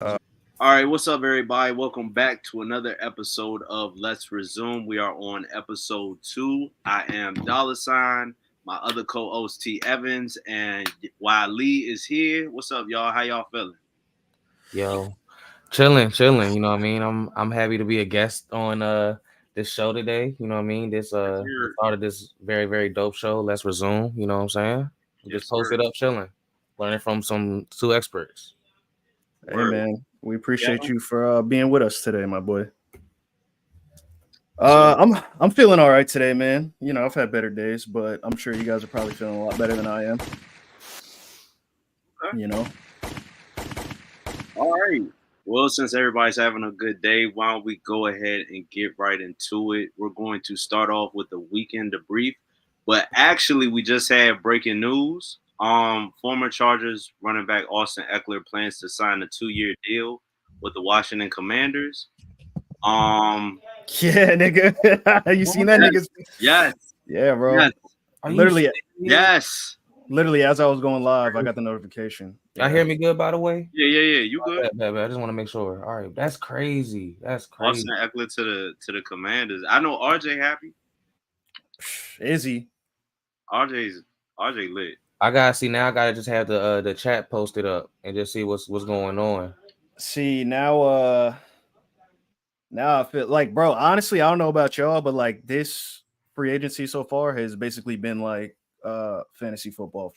All right, what's up, everybody? Welcome back to another episode of Let's Resume. We are on episode 2. I am Dollar Sign, my other co-host T Evans, and while Lee is here, what's up, y'all? How y'all feeling? Yo, chilling. You know what I mean? I'm happy to be a guest on this show today. You know what I mean? This Yes, the sir. start of this very dope show. Let's resume. You know what I'm saying? Yes, Just post sir. it up, chilling, learning from some two experts. Hey Word. man, we Yeah. appreciate you for being with us today, my boy. So, I'm feeling all right today, man. You know, I've had better days, but I'm sure you guys are probably feeling a lot better than I am. okay. You know, All right. Well, since everybody's having a good day, why don't we go ahead and get right into it? We're going to start off with the weekend debrief, but actually, we just had breaking news. Former Chargers running back Austin Eckler plans to sign a 2-year deal with the Washington Commanders. Um, yeah, nigga. You seen that, yes, niggas? yes, Yeah, yes, bro. Are you Literally, serious? yes. literally, as I was going live, I got the notification. Y'all Yeah, hear me good, by the way? Yeah. You good? I just want to make sure. All right, that's crazy. That's crazy. Austin Eckler to the Commanders. I know RJ happy. Izzy. RJ's RJ lit. I gotta see now. I gotta just have the chat posted up and just see what's going on. See now I feel like, bro. Honestly, I don't know about y'all, but like this free agency so far has basically been like fantasy football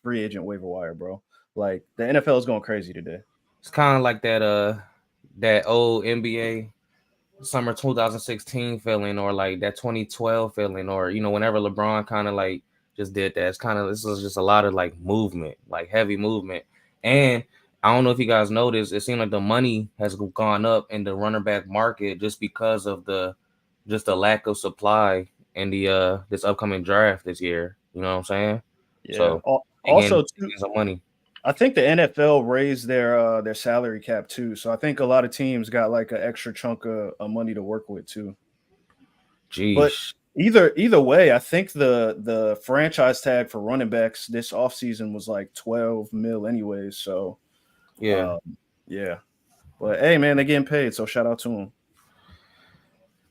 free agent waiver wire, bro. Like the NFL is going crazy today. It's kind of like that old NBA summer 2016 feeling, or like that 2012 feeling, or whenever LeBron kind of like just did that. It's kind of this is just a lot of like movement, like heavy movement. And I don't know if you guys noticed, it seemed like the money has gone up in the runner back market just because of the lack of supply in the this upcoming draft this year. You know what I'm saying? Yeah. So again, Also, too, some money. I think the NFL raised their salary cap too, so I think a lot of teams got like an extra chunk of money to work with too. But Jeez. either way, I think the franchise tag for running backs this offseason was like 12 mil anyways. So Yeah. um, yeah. But hey, man, they're getting paid, so shout out to them.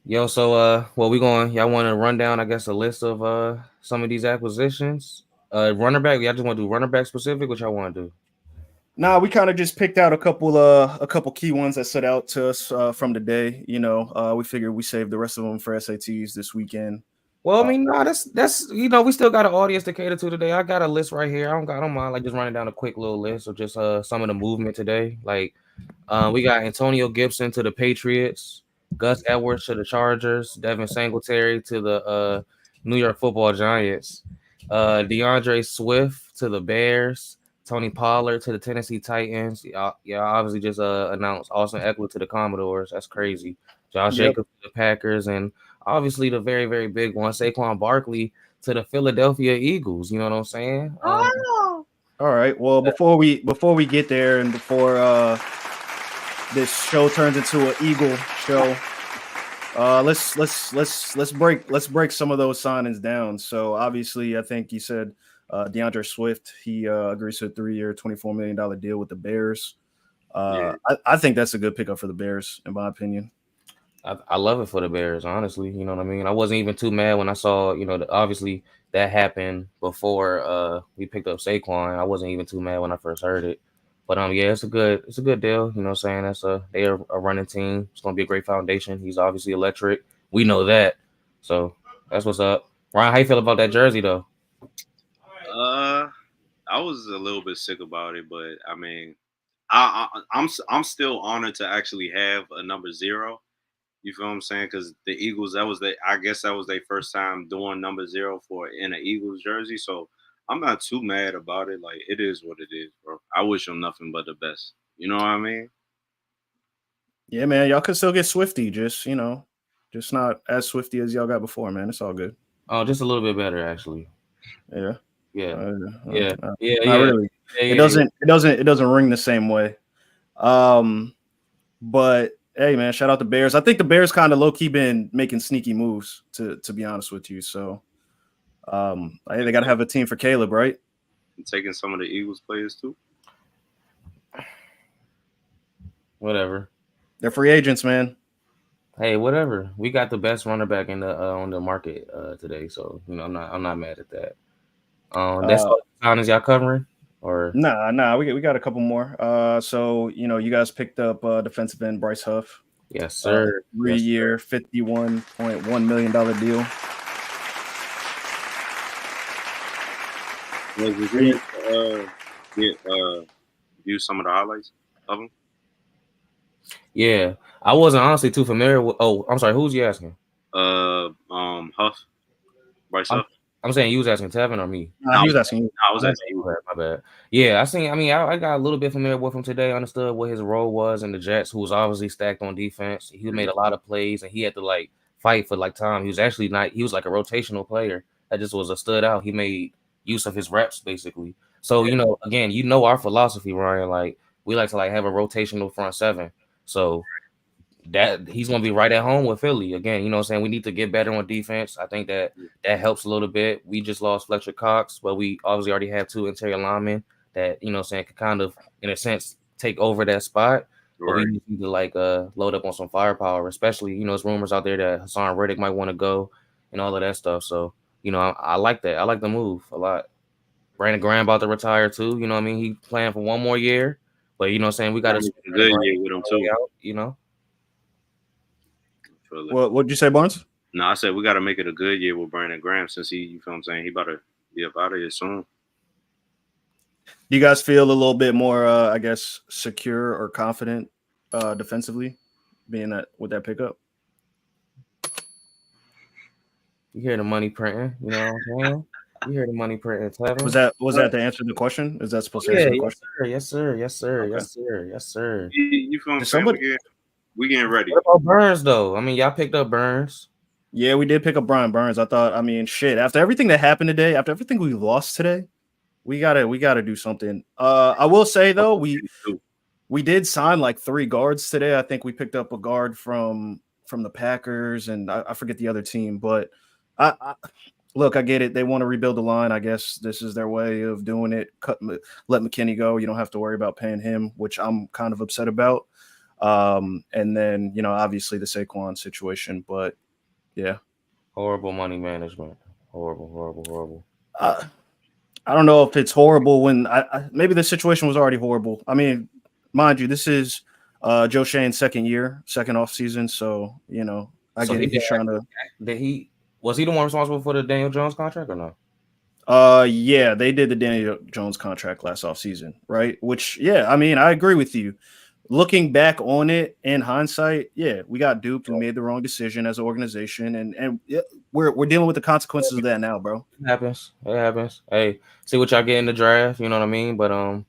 Yo, so well, y'all want to run down, I guess, a list of some of these acquisitions. Runner back, y'all just want to do runner back specific, which y'all want to do. Nah, we kind of just picked out a couple key ones that stood out to us from the day. You know, we figured we saved the rest of them for SATs this weekend. Well, I Uh, mean, no, that's we still got an audience to cater to today. I got a list right here. I don't mind like just running down a quick little list of just some of the movement today. Like we got Antonio Gibson to the Patriots, Gus Edwards to the Chargers, Devin Singletary to the New York Football Giants, DeAndre Swift to the Bears, Tony Pollard to the Tennessee Titans. Yeah, obviously just announced Austin Eckler to the Commodores. That's crazy. Josh yep. Jacobs to the Packers, and obviously the very big one, Saquon Barkley to the Philadelphia Eagles. You know what I'm saying? All right. Well, before we get there, and before this show turns into an Eagle show, let's break some of those signings down. So obviously, I think you said DeAndre Swift. He agrees to a 3-year, $24 million deal with the Bears. Yeah. I think that's a good pickup for the Bears, in my opinion. I love it for the Bears, honestly. You know what I mean? I wasn't even too mad when I saw, obviously that happened before we picked up Saquon. I wasn't even too mad when I first heard it. But yeah, it's a good deal. You know what I'm saying? They're a running team. It's gonna be a great foundation. He's obviously electric. We know that. So that's what's up. Ryan, how you feel about that jersey though? Uh, I was a little bit sick about it, but I mean, I'm still honored to actually have a number 0. You feel what I'm saying? Because the Eagles, I guess that was their first time doing number 0 for in an Eagles jersey. So I'm not too mad about it. Like it is what it is, bro. I wish them nothing but the best. You know what I mean? Yeah, man, y'all could still get Swifty, just not as Swifty as y'all got before, man. It's all good. Oh, just a little bit better actually. Yeah. Yeah. Uh, Yeah. uh, Yeah. not Yeah. really. Yeah. It Yeah. Yeah. doesn't. It doesn't. It doesn't ring the same way. Um, but hey, man, shout out the Bears. I think the Bears kind of low key been making sneaky moves. To be honest with you, so I think they got to have a team for Caleb, right? And taking some of the Eagles players too. Whatever. They're free agents, man. Hey, whatever. We got the best runner back in the on the market today, so I'm not mad at that. That's all the signings y'all covering, or Nah. We got a couple more. So you guys picked up defensive end Bryce Huff. yes, sir. 3-year, $51.1 million deal. View some of the highlights of him? Yeah, I wasn't honestly too familiar with. Oh, I'm sorry. Who's you asking? Huff, Bryce Huff. I'm saying you was asking Tevin or me. He was asking you. I was asking you. My bad. Yeah, I got a little bit familiar with him today. Understood what his role was in the Jets, who was obviously stacked on defense. He made a lot of plays, and he had to like fight for like time. He was actually not. He was like a rotational player that just was a stood out. He made use of his reps basically. So again, our philosophy, Ryan. Like we like to like have a rotational front seven. So that he's going to be right at home with Philly again. You know what I'm saying? We need to get better on defense. I think that helps a little bit. We just lost Fletcher Cox, but we obviously already have two interior linemen that, could kind of, in a sense, take over that spot. Right. But we need to like load up on some firepower, especially, there's rumors out there that Hassan Reddick might want to go and all of that stuff. So, I like that. I like the move a lot. Brandon Graham about to retire too. You know what I mean? He playing for one more year, but you know what I'm saying? We got a good year with him too. What'd you say, Barnes? No, I said we got to make it a good year with Brandon Graham since you feel what I'm saying? He about to be up out of here soon. Do you guys feel a little bit more, I guess, secure or confident defensively being with that pickup? You hear the money printing, you know what I'm saying? You hear the money printing, Tevin. Was that to answer the question? Is that supposed to answer the question? Yes, sir. You feel what I'm saying? We getting ready. What about Burns, though? I mean, y'all picked up Burns. Yeah, we did pick up Brian Burns. I thought, after everything that happened today, after everything we lost today, we gotta do something. I will say though, we did sign like 3 guards today. I think we picked up a guard from the Packers, and I forget the other team. But look, I get it. They want to rebuild the line. I guess this is their way of doing it. Let McKinney go. You don't have to worry about paying him, which I'm kind of upset about. And then, obviously the Saquon situation, but yeah. Horrible money management. Horrible. I don't know if it's horrible when maybe the situation was already horrible. I mean, mind you, this is Joe Shane's second off season. So, I get it. He's trying to. Was he the one responsible for the Daniel Jones contract or no? Yeah, they did the Daniel Jones contract last off season, right? Which, yeah, I agree with you. Looking back on it in hindsight, yeah, we got duped. We made the wrong decision as an organization, and we're dealing with the consequences of that now, bro. It happens. Hey, see what y'all get in the draft. You know what I mean? But I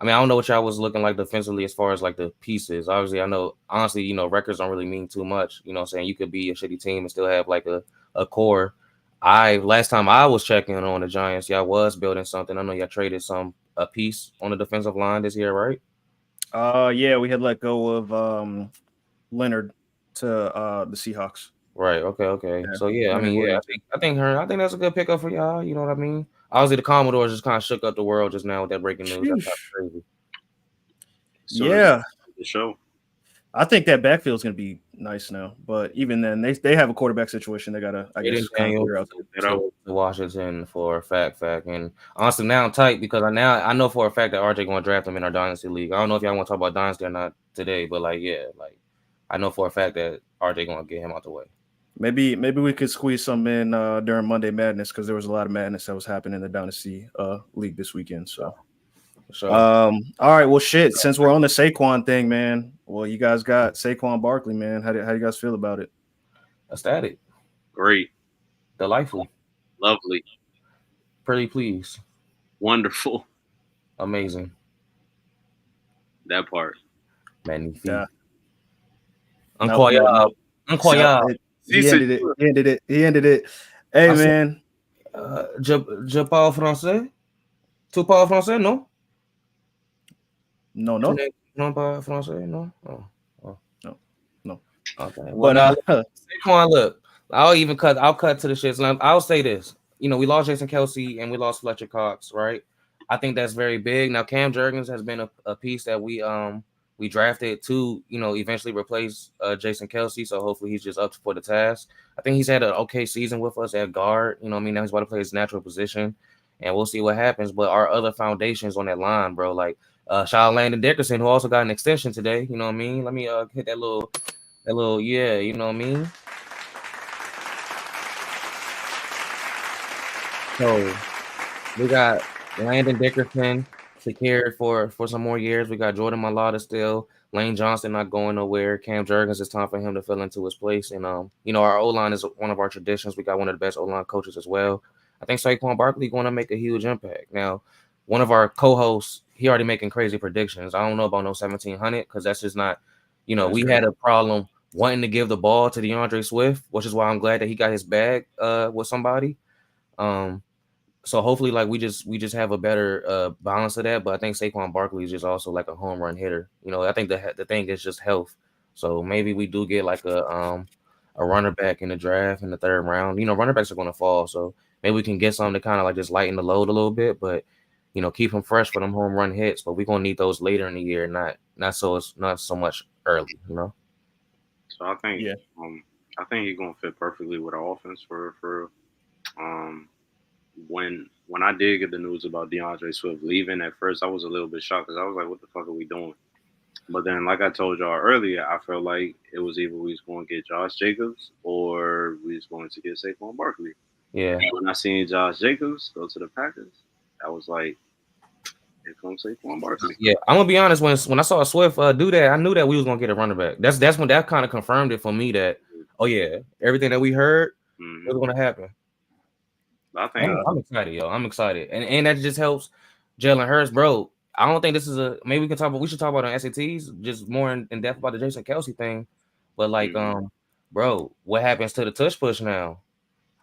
don't know what y'all was looking like defensively as far as like the pieces. Obviously, I know honestly, records don't really mean too much. You know what I'm saying? You could be a shitty team and still have like a core. Last time I was checking on the Giants, y'all was building something. I know y'all traded a piece on the defensive line this year, right? Yeah, we had let go of Leonard to the Seahawks. Right. Okay. Yeah. So yeah, I think that's a good pickup for y'all. You know what I mean? Obviously, the Commodores just kind of shook up the world just now with that breaking news. That's kind of crazy. So yeah, the show. I think that backfield is going to be nice now, but even then, they have a quarterback situation. They gotta, I guess, figure out to Washington for a fact. And honestly, now I'm tight because I know for a fact that RJ going to draft him in our dynasty league. I don't know if y'all want to talk about dynasty or not today, but I know for a fact that RJ going to get him out the way. Maybe we could squeeze some in during Monday Madness because there was a lot of madness that was happening in the dynasty league this weekend. So. Sure. All right. Well, shit. Since we're on the Saquon thing, man. Well, you guys got Saquon Barkley, man. How do you guys feel about it? Ecstatic. Great. Delightful. Lovely. Pretty pleased. Wonderful. Amazing. That part. Magnifique. Yeah. Incroyable. He ended it. Hey, man. Je parle français? Tu parles français, non? No. Non parle français, non? Oh. No. Okay. Well, Saquon, look, I'll cut to the shit. So I'll say this. We lost Jason Kelce and we lost Fletcher Cox, right? I think that's very big. Now, Cam Jurgens has been a piece that we We drafted to, eventually replace Jason Kelsey. So hopefully he's just up for the task. I think he's had an okay season with us at guard. Now he's about to play his natural position, and we'll see what happens. But our other foundations on that line, bro, like shout out Landon Dickerson, who also got an extension today. You know what I mean? Let me hit that little, yeah, you know what I mean? So we got Landon Dickerson secured for some more years. We got Jordan Mailata still. Lane Johnson not going nowhere. Cam Jurgens, it's time for him to fill into his place. And our O-line is one of our traditions. We got one of the best O-line coaches as well. I think Saquon Barkley going to make a huge impact. Now, one of our co-hosts, he already making crazy predictions. I don't know about no 1,700 because that's just not, we had a problem wanting to give the ball to DeAndre Swift, which is why I'm glad that he got his bag with somebody. So hopefully, like we just have a better balance of that. But I think Saquon Barkley is just also like a home run hitter. I think the thing is just health. So maybe we do get like a runner back in the draft in the 3rd round. Runner backs are going to fall, so maybe we can get something to kind of like just lighten the load a little bit. But keep them fresh for them home run hits. But we're gonna need those later in the year, not so much early. So I think I think he's gonna fit perfectly with our offense for. When I did get the news about DeAndre Swift leaving at first, I was a little bit shocked because I was like, what the fuck are we doing? But then, like I told y'all earlier, I felt like it was either we was going to get Josh Jacobs or we was going to get Saquon Barkley. Yeah. And when I seen Josh Jacobs go to the Packers, I was like, here comes Saquon Barkley. Yeah, I'm gonna be honest. When I saw Swift do that, I knew that we was gonna get a running back. That's when that kind of confirmed it for me that, oh yeah, everything that we heard was gonna happen. I think I'm excited, yo. I'm excited, and that just helps Jalen Hurts, bro. I don't think this is maybe we should talk about on SATs just more in depth about the Jason Kelsey thing. But like, bro, what happens to the tush push now?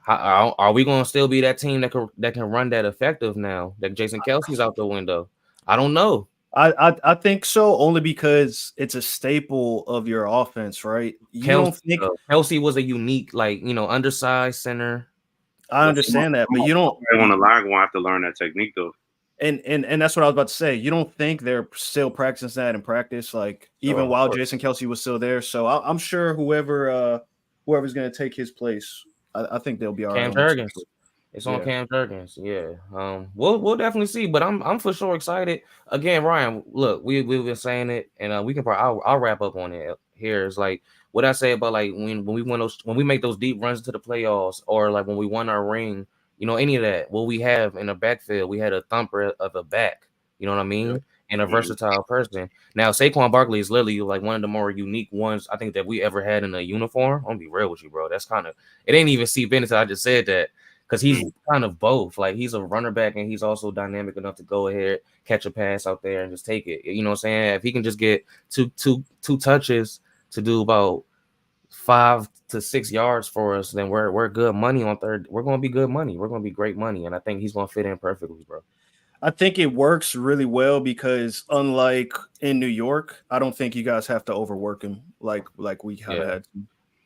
How are we gonna still be that team that can run that effective now that Jason Kelsey's out the window? I don't know. I think so, only because it's a staple of your offense, right? Don't think Kelsey was a unique, like undersized center. I understand that, but you don't want to lie. Going to have to learn that technique though. And that's what I was about to say. You don't think they're still practicing that in practice, like even while Jason Kelsey was still there. So I'm sure whoever's going to take his place, I think they'll be all right. Cam Jurgens. It's on Cam Jurgens. Yeah. We'll definitely see, but I'm for sure excited. Again, Ryan, look, we've been saying it, and we can probably I'll wrap up on it here. It's like what I say about like when we make those deep runs into the playoffs, or like when we won our ring, any of that. What we have in the backfield, we had a thumper of a back. You know what I mean? Yeah. And a versatile person. Now Saquon Barkley is literally like one of the more unique ones I think that we ever had in a uniform. I'm gonna be real with you, bro. That's kind of it. Ain't even seep in until I just said that. Because he's kind of both. Like he's a runner back and he's also dynamic enough to go ahead, catch a pass out there and just take it. You know what I'm saying? If he can just get two touches to do about 5 to 6 yards for us, then we're good money on third. We're gonna be good money. We're gonna be great money. And I think he's gonna fit in perfectly, bro. I think it works really well because unlike in New York, I don't think you guys have to overwork him like we have had.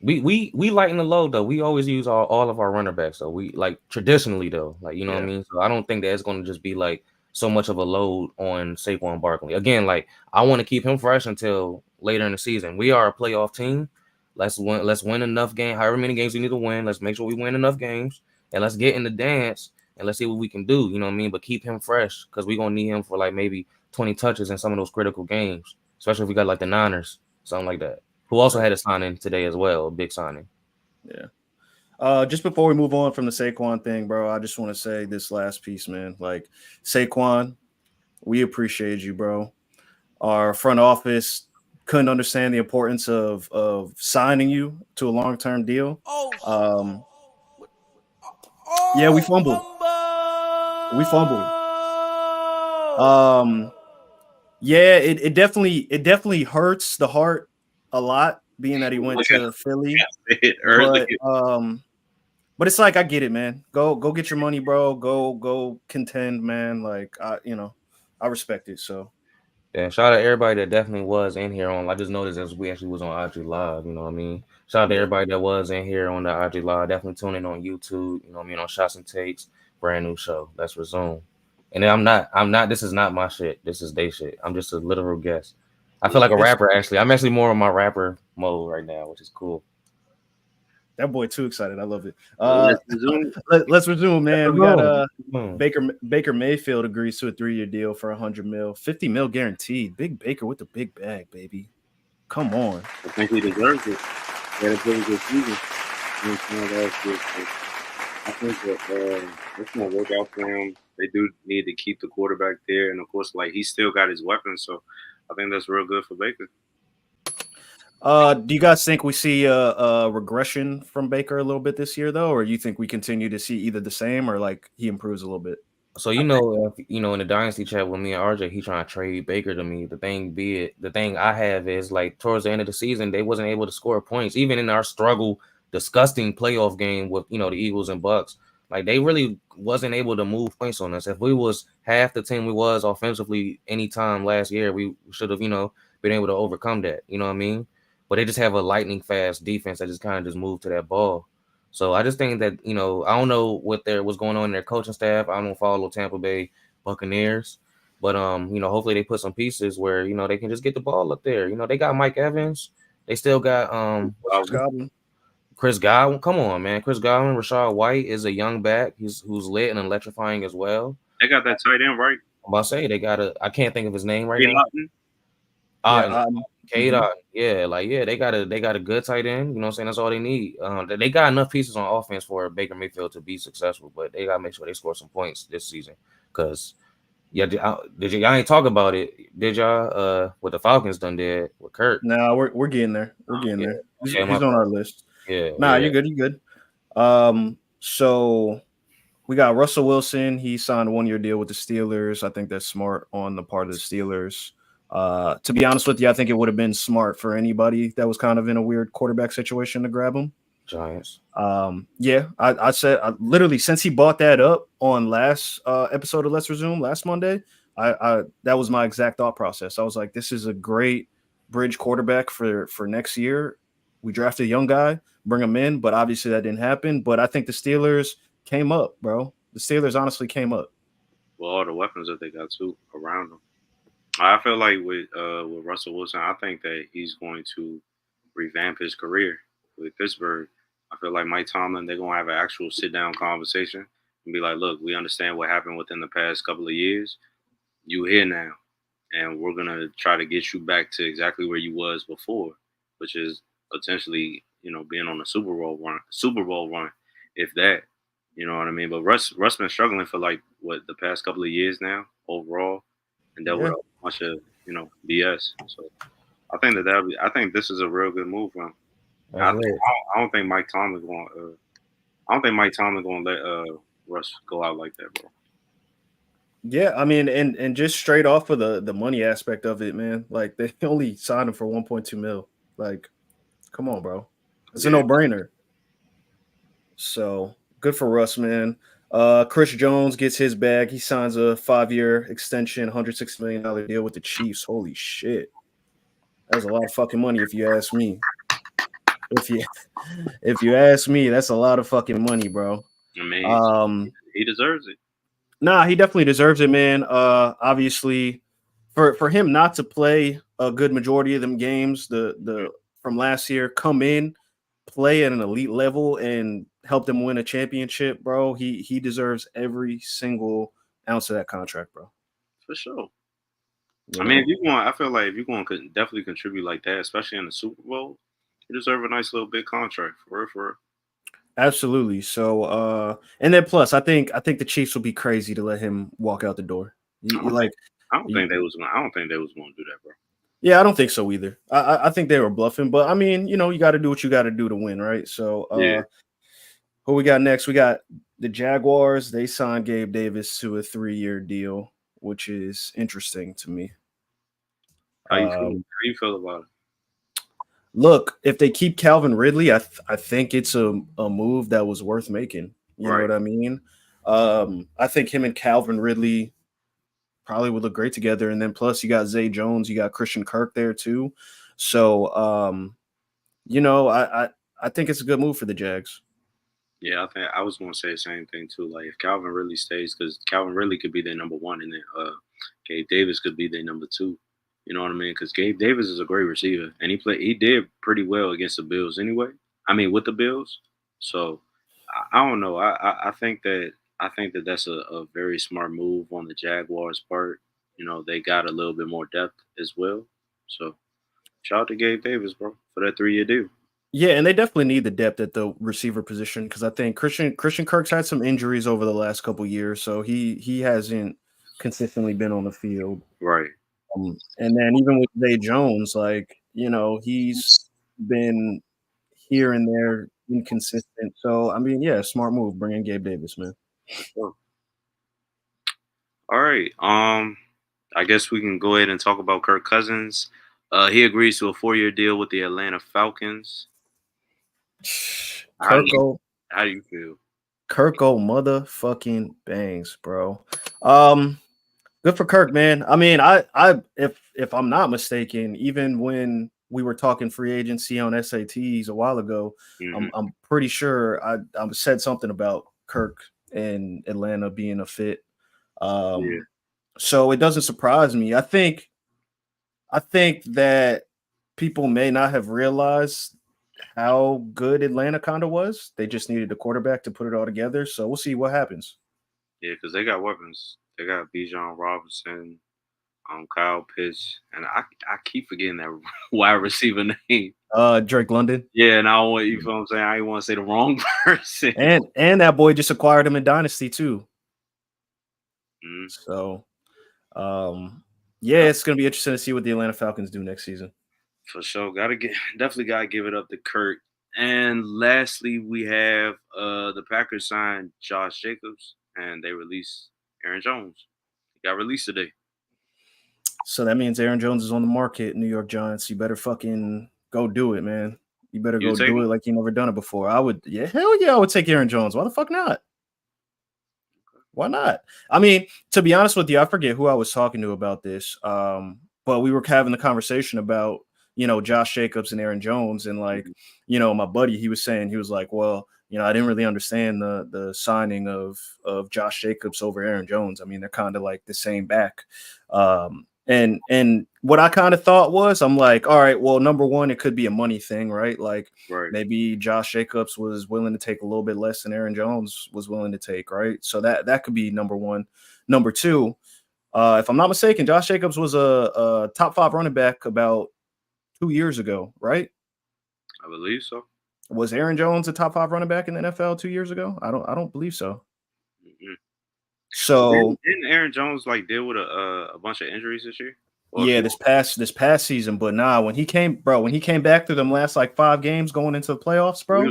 We lighten the load though. We always use all of our runner backs. So we like traditionally though, like what I mean. So I don't think that it's going to just be like so much of a load on Saquon Barkley. Again, like I want to keep him fresh until later in the season. We are a playoff team. Let's win enough games. However many games we need to win. Let's make sure we win enough games and let's get in the dance and let's see what we can do. You know what I mean? But keep him fresh because we're gonna need him for like maybe 20 touches in some of those critical games, especially if we got like the Niners, something like that. Who also had a signing today as well, a big signing. Yeah. Just before we move on from the Saquon thing, bro, I just want to say this last piece, man. Like Saquon, we appreciate you, bro. Our front office couldn't understand the importance of signing you to a long-term deal. Yeah, we fumbled. Yeah, it definitely hurts the heart a lot, being that he went to Philly. But it's like I get it, man. Go get your money, bro. Go contend, man. Like I respect it. So yeah, shout out to everybody that definitely was in here on. I just noticed as we actually was on IG Live. You know what I mean? Shout out to everybody that was in here on the IG Live. Definitely tune in on YouTube. You know what I mean? On Shots and Takes, brand new show. Let's resume. And I'm not. This is not my shit. This is they shit. I'm just a literal guest. I feel like a rapper. Actually, I'm actually more on my rapper mode right now, which is cool. That boy too excited. I love it. Let's resume. Let's resume, man. We got Boom. Baker Mayfield agrees to a 3-year deal for $100 million, $50 million guaranteed. Big Baker with the big bag, baby. Come on. I think he deserves it. He had a pretty good season. I think that it's gonna work out for him. They do need to keep the quarterback there, and of course, like he's still got his weapons, so I think that's real good for Baker. Do you guys think we see a regression from Baker a little bit this year, though, or you think we continue to see either the same or like he improves a little bit? So in the dynasty chat with me and RJ, he trying to trade Baker to me. The thing I have is like towards the end of the season, they wasn't able to score points, even in our disgusting playoff game with the Eagles and Bucks. Like they really wasn't able to move points on us. If we was half the team we was offensively anytime last year, we should have been able to overcome that. You know what I mean? But they just have a lightning fast defense that just kind of just moved to that ball. So I just think that, I don't know what's going on in their coaching staff. I don't follow Tampa Bay Buccaneers. But hopefully they put some pieces where, they can just get the ball up there. They got Mike Evans. They still got Chris Godwin. Come on, man. Chris Godwin, Rachaad White is a young back. Who's lit and electrifying as well. They got that tight end, right? I'm about to say I can't think of his name right now. Cade Otton. Yeah, they got a good tight end. You know what I'm saying? That's all they need. They got enough pieces on offense for Baker Mayfield to be successful, but they gotta make sure they score some points this season. Cause y'all ain't talk about it, did y'all? What the Falcons done did with Kirk? No, we're getting there. We're getting there. He's on our list. Yeah. Nah, you're good. You're good. So we got Russell Wilson. He signed a 1-year deal with the Steelers. I think that's smart on the part of the Steelers. To be honest with you, I think it would have been smart for anybody that was kind of in a weird quarterback situation to grab him. Giants. I said literally since he bought that up on last episode of Let's Resume last Monday, I that was my exact thought process. I was like, this is a great bridge quarterback for next year. We drafted a young guy, bring him in, but obviously that didn't happen. But I think the Steelers came up, bro. The Steelers honestly came up. Well, all the weapons that they got too around them. I feel like with Russell Wilson, I think that he's going to revamp his career with Pittsburgh. I feel like Mike Tomlin, they're going to have an actual sit-down conversation and be like, look, we understand what happened within the past couple of years. You here now, and we're going to try to get you back to exactly where you was before, which is potentially, being on a Super Bowl run, if that, you know what I mean? But Russ been struggling for like, the past couple of years now overall, and dealt with a bunch of, BS. So I think I think this is a real good move from him. I don't think Mike Tomlin's going. I don't think Mike Tomlin's going to let Russ go out like that, bro. Yeah, I mean, and just straight off of the money aspect of it, man. Like they only signed him for 1.2 mil. Like, come on, bro. It's a no-brainer. So good for Russ, man. Chris Jones gets his bag. He signs a 5-year extension, $160 million deal with the Chiefs. Holy shit. That's a lot of fucking money if you ask me. If you ask me, that's a lot of fucking money, bro. I mean, he deserves it. Nah, he definitely deserves it, man. Obviously, for him not to play a good majority of them games, the from last year, come in, play at an elite level, and help them win a championship, bro. He deserves every single ounce of that contract, bro. For sure. I mean, I feel like if you're going to definitely contribute like that, especially in the Super Bowl, you deserve a nice little big contract for real. Absolutely. So, and then plus, I think the Chiefs will be crazy to let him walk out the door. I don't think they was going to do that, bro. Yeah, I don't think so either. I think they were bluffing, but I mean, you got to do what you got to do to win, right? So, who we got next? We got the Jaguars. They signed Gabe Davis to a 3-year deal, which is interesting to me. How you feel about it? Look, if they keep Calvin Ridley, I think it's a move that was worth making. You know what I mean? I think him and Calvin Ridley probably would look great together. And then plus you got Zay Jones, you got Christian Kirk there too. So, I think it's a good move for the Jags. Yeah, I think I was going to say the same thing too. Like if Calvin Ridley stays, because Calvin Ridley could be their number one, and then Gabe Davis could be their number 2. You know what I mean? Because Gabe Davis is a great receiver, and he did pretty well against the Bills anyway. I mean, with the Bills. So I don't know. I think that that's a very smart move on the Jaguars' part. You know, they got a little bit more depth as well. So shout out to Gabe Davis, bro, for that 3-year deal. Yeah, and they definitely need the depth at the receiver position because I think Christian Kirk's had some injuries over the last couple years, so he hasn't consistently been on the field. Right. And then even with Zay Jones, like he's been here and there inconsistent. So I mean, yeah, smart move bringing Gabe Davis, man. Sure. All right. I guess we can go ahead and talk about Kirk Cousins. He agrees to a 4-year deal with the Atlanta Falcons. How do you feel? Kirko motherfucking bangs, bro. Good for Kirk, man. I mean, if I'm not mistaken, even when we were talking free agency on SATs a while ago, I'm pretty sure I said something about Kirk and Atlanta being a fit. So it doesn't surprise me. I think that people may not have realized how good Atlanta kind of was. They just needed a quarterback to put it all together. So we'll see what happens. Yeah, because they got weapons. They got Bijan Robinson, Kyle Pitts, and I keep forgetting that wide receiver name. Drake London. Yeah, and I don't want, you feel what I'm saying? I didn't want to say the wrong person. And that boy just acquired him in Dynasty too. So yeah, it's gonna be interesting to see what the Atlanta Falcons do next season. For sure. Definitely gotta give it up to Kirk. And lastly, we have the Packers signed Josh Jacobs and they released Aaron Jones. He got released today. So that means Aaron Jones is on the market, New York Giants. You better fucking go do it, man. You better go do it like you never done it before. Hell yeah, I would take Aaron Jones. Why the fuck not? Why not? I mean, to be honest with you, I forget who I was talking to about this. But we were having the conversation about, Josh Jacobs and Aaron Jones. And like, my buddy, he was like, well, I didn't really understand the signing of Josh Jacobs over Aaron Jones. I mean, they're kind of like the same back. And what I kind of thought was, I'm like, all right, well, number one, it could be a money thing, right? Like maybe Josh Jacobs was willing to take a little bit less than Aaron Jones was willing to take, right? So that could be number one. Number two, if I'm not mistaken, Josh Jacobs was a top 5 running back about 2 years ago, right? I believe so. Was Aaron Jones a top 5 running back in the NFL 2 years ago? I don't believe so. So didn't Aaron Jones like deal with a bunch of injuries this year? Yeah, this past season, but when he came back through them last like 5 games going into the playoffs, bro,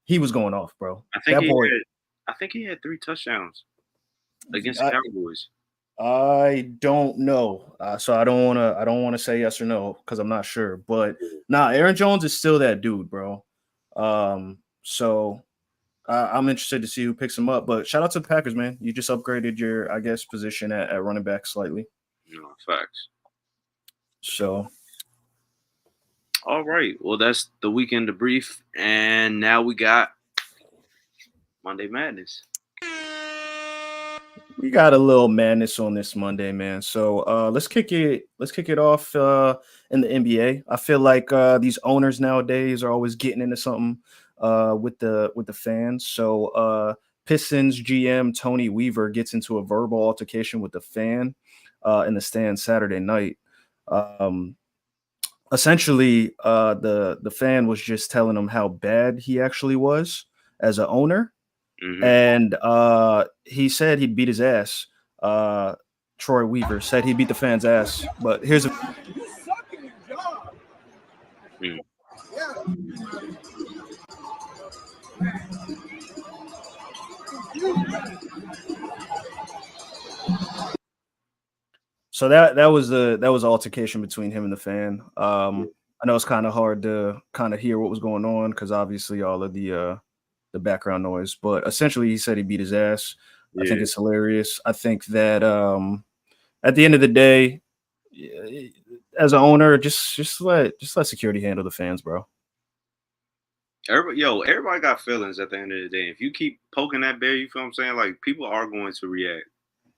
he was going off, bro. I think he had 3 touchdowns against the Cowboys. I don't know, so I don't want to say yes or no because I'm not sure. But Aaron Jones is still that dude, bro. So I'm interested to see who picks him up. But shout out to the Packers, man. You just upgraded your, I guess, position at running back slightly. No, facts. So, all right. Well, that's the weekend debrief, and now we got Monday Madness. We got a little madness on this Monday, man. So let's kick it off in the NBA. I feel like these owners nowadays are always getting into something with the fans. So Pistons GM Tony Weaver gets into a verbal altercation with the fan in the stand Saturday night. Essentially, the fan was just telling him how bad he actually was as an owner. And he said he'd beat his ass. Troy Weaver said he beat the fan's ass. But here's a you suck at your job. So that was altercation between him and the fan. I know it's kind of hard to kind of hear what was going on because obviously all of the background noise, but essentially he said he beat his ass. I think it's hilarious. I think that at the end of the day, as an owner, just let security handle the fans, bro. Everybody got feelings at the end of the day. If you keep poking that bear, you feel what I'm saying? Like people are going to react.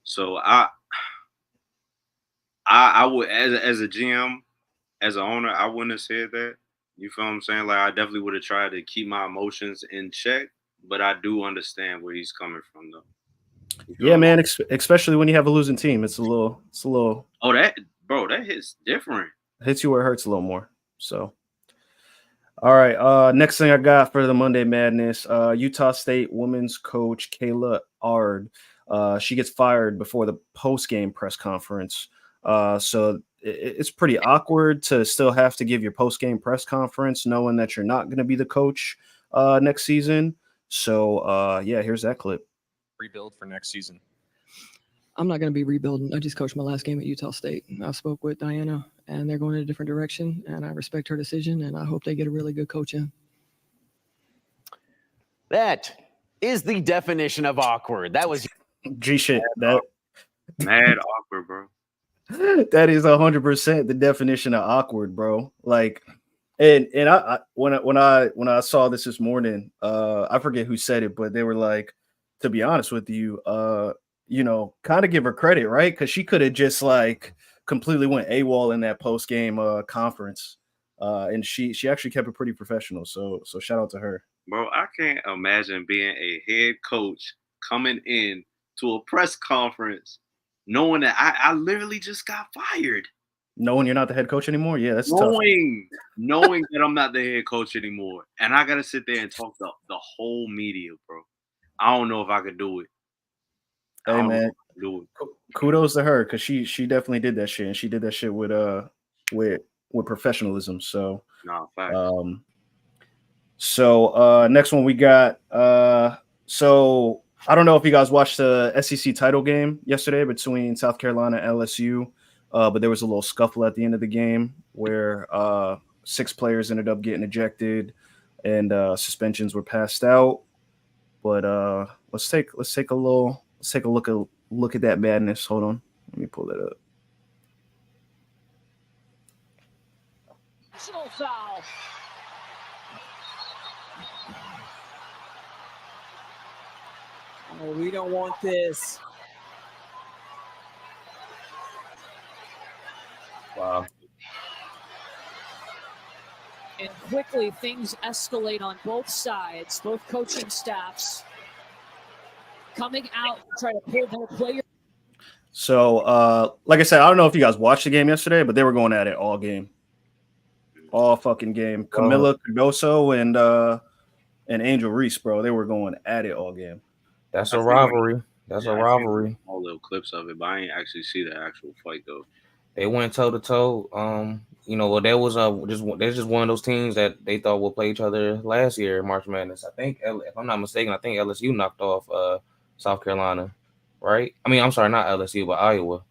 So I would as a GM, as an owner, I wouldn't have said that. You feel what I'm saying? Like I definitely would have tried to keep my emotions in check, but I do understand where he's coming from though. Yeah, man. Especially when you have a losing team, it's a little. Oh, that hits different. Hits you where it hurts a little more. So, all right. Next thing I got for the Monday Madness, Utah State women's coach Kayla Ard. She gets fired before the post-game press conference. So it's pretty awkward to still have to give your post-game press conference knowing that you're not going to be the coach next season. So, yeah, here's that clip. Rebuild for next season. I'm not going to be rebuilding. I just coached my last game at Utah State. I spoke with Diana, and they're going in a different direction, and I respect her decision, and I hope they get a really good coach in. That is the definition of awkward. That was G shit. Mad awkward, bro. That is 100% the definition of awkward, bro. Like, and I when I saw this morning, I forget who said it, but they were like, to be honest with you, kind of give her credit, right? Because she could have just like completely went AWOL in that post game conference, and she actually kept it pretty professional. So shout out to her, bro. I can't imagine being a head coach coming in to a press conference knowing that I literally just got fired. Knowing you're not the head coach anymore, yeah, that's knowing that I'm not the head coach anymore, and I gotta sit there and talk to the whole media, bro. I don't know if I could do it. Hey man, kudos to her because she definitely did that shit, and she did that shit with professionalism. So next one we got so I don't know if you guys watched the SEC title game yesterday between South Carolina and LSU, but there was a little scuffle at the end of the game where 6 players ended up getting ejected and suspensions were passed out. But let's take a look at that madness. Hold on, let me pull that up. Personal foul. Oh, we don't want this. Wow. And quickly, things escalate on both sides, both coaching staffs coming out to try to pull their player. So, like I said, I don't know if you guys watched the game yesterday, but they were going at it all game. All fucking game. Camila Cardoso and Angel Reese, bro, they were going at it all game. That's a rivalry. That's a rivalry. All little clips of it, but I ain't actually see the actual fight though. They went toe to toe. There was just one of those teams that they thought would play each other last year in March Madness. I think, if I'm not mistaken, I think LSU knocked off South Carolina, right? I mean, I'm sorry, not LSU, but Iowa.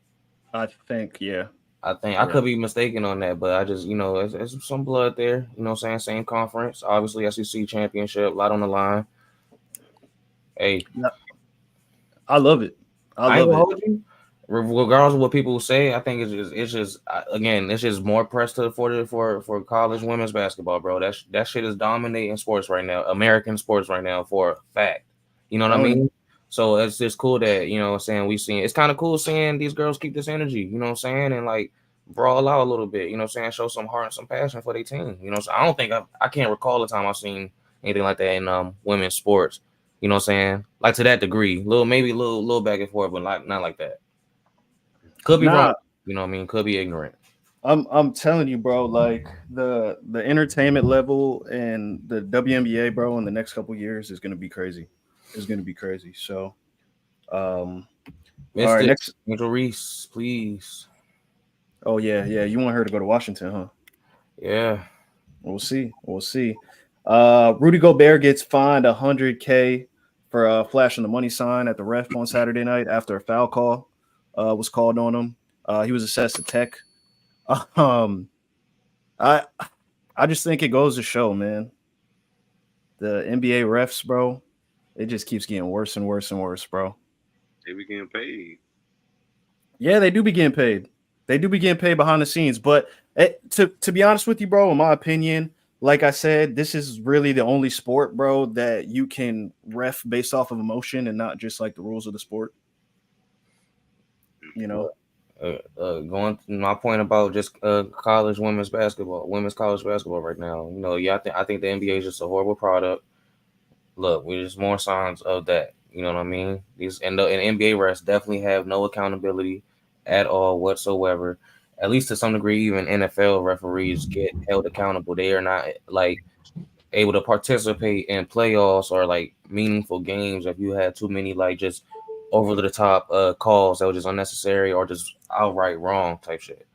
I think, yeah. I could be mistaken on that, but I just, it's some blood there. You know what I'm saying? Same conference. Obviously, SEC championship, a lot on the line. Hey. I love it. I love it. Regardless of what people say, I think it's just more press for college women's basketball, bro. That shit is dominating sports right now, American sports right now, for a fact. You know what I mean? So it's just cool that, you know what I'm saying, it's kind of cool seeing these girls keep this energy, you know what I'm saying, and like brawl out a little bit, you know what I'm saying, show some heart and some passion for their team. You know, so I don't think I can't recall the time I've seen anything like that in women's sports. You know what I'm saying? Like to that degree. Maybe a little back and forth, but not like that. Could be wrong. You know what I mean? Could be ignorant. I'm telling you, bro, like the entertainment level and the WNBA, bro, in the next couple years is gonna be crazy. It's gonna be crazy. So all right, next Angel Reese, please. Oh yeah. You want her to go to Washington, huh? Yeah. We'll see. Rudy Gobert gets fined $100K for flashing the money sign at the ref on Saturday night after a foul call was called on him. He was assessed a tech. I just think it goes to show, man. The NBA refs, bro, it just keeps getting worse and worse and worse, bro. They be getting paid. Yeah, they do be getting paid. They do be getting paid behind the scenes. But to be honest with you, bro, in my opinion, like I said, this is really the only sport, bro, that you can ref based off of emotion and not just like the rules of the sport. You know? Going to my point about just college women's college basketball right now. You know, yeah, I think the NBA is just a horrible product. Look, we just more signs of that. You know what I mean? These and NBA refs definitely have no accountability at all whatsoever. At least to some degree, even NFL referees get held accountable. They are not like able to participate in playoffs or like meaningful games if you had too many like just over the top calls that were just unnecessary or just outright wrong type shit.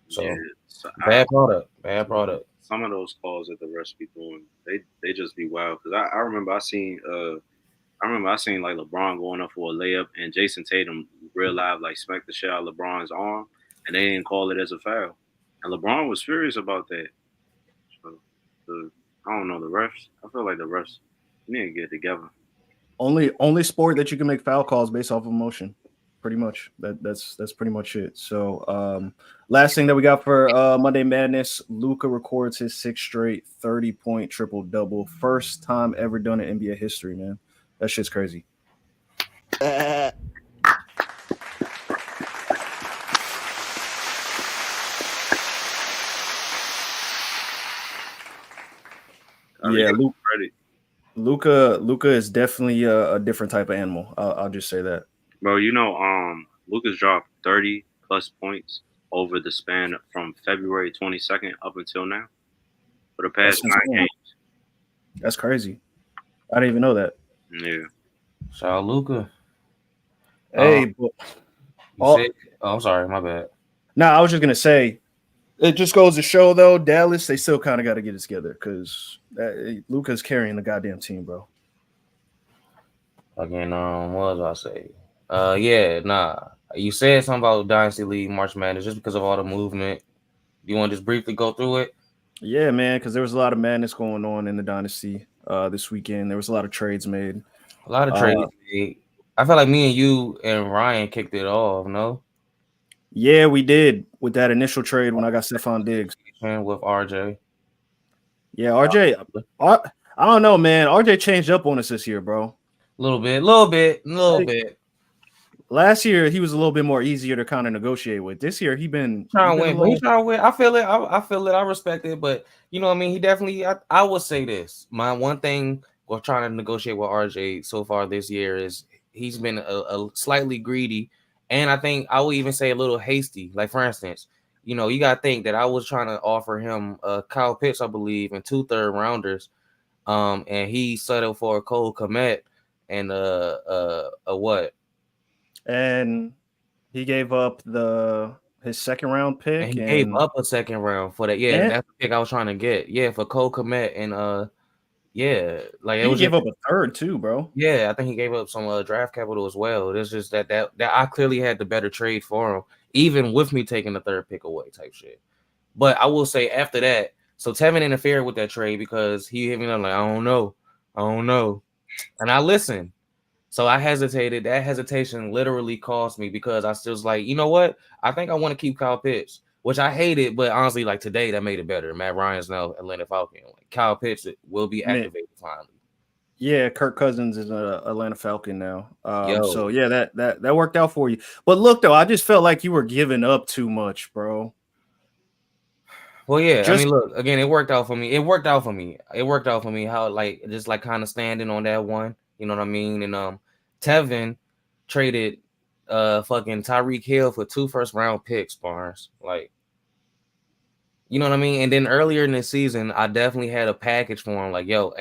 So Yeah, so bad product. some of those calls that the refs be doing, they just be wild. Because I remember I seen like LeBron going up for a layup and Jason Tatum real live like smacked the shit out of LeBron's arm and they didn't call it as a foul. And LeBron was furious about that. So I don't know the refs. I feel like the refs need to get it together. Only sport that you can make foul calls based off of emotion. Pretty much. That's pretty much it. So last thing that we got for Monday Madness, Luka records his 6th straight 30-point triple-double. First time ever done in NBA history, man. That shit's crazy. Yeah, Luka is definitely a different type of animal. I'll just say that. Bro, you know, Luka's dropped 30 plus points over the span from February 22nd up until now for the past 9 games. That's crazy. I didn't even know that. Yeah. Shout out Luka. Hey, I'm sorry, my bad. No, I was just gonna say, it just goes to show though, Dallas, they still kind of got to get it together because Luka's carrying the goddamn team, bro. Again, what was I say? Yeah, nah. You said something about Dynasty League March Madness just because of all the movement. You want to just briefly go through it? Yeah, man, because there was a lot of madness going on in the Dynasty this weekend. There was a lot of trades made. A lot of trades made. I feel like me and you and Ryan kicked it off, no? Yeah, we did with that initial trade when I got Stephon Diggs. With RJ. Yeah, RJ. I don't know, man. RJ changed up on us this year, bro. A little bit. Last year, he was a little bit more easier to kind of negotiate with. This year, he's trying to win. I feel it. I feel it. I respect it. But you know what I mean? He definitely, I would say this. My one thing with trying to negotiate with RJ so far this year is he's been a slightly greedy. And I think I would even say a little hasty. Like, for instance, you know, you got to think that I was trying to offer him Kyle Pitts, I believe, and 2 third-rounders. And he settled for a Cole Kmet and a what? And he gave up his 2nd-round pick. And he gave up a 2nd round for that. Yeah, that's the pick I was trying to get. Yeah, for Cole Kmet and yeah, like he gave up a 3rd too, bro. Yeah, I think he gave up some draft capital as well. It's just that I clearly had the better trade for him, even with me taking the 3rd pick away, type shit. But I will say after that, so Tevin interfered with that trade because he hit me up like, I don't know, and I listened. So I hesitated. That hesitation literally cost me because I still was like, you know what? I think I want to keep Kyle Pitts, which I hated, but honestly, like today, that made it better. Matt Ryan's now Atlanta Falcon. Like Kyle Pitts will be activated finally. Yeah, Kirk Cousins is an Atlanta Falcon now. So yeah, that worked out for you. But look, though, I just felt like you were giving up too much, bro. Well, yeah. I mean, look, again, it worked out for me. It worked out for me. How like just like kind of standing on that one. You know what I mean? And Tevin traded fucking Tyreek Hill for 2 first-round picks, Barnes. Like, you know what I mean? And then earlier in the season, I definitely had a package for him. Like, yo,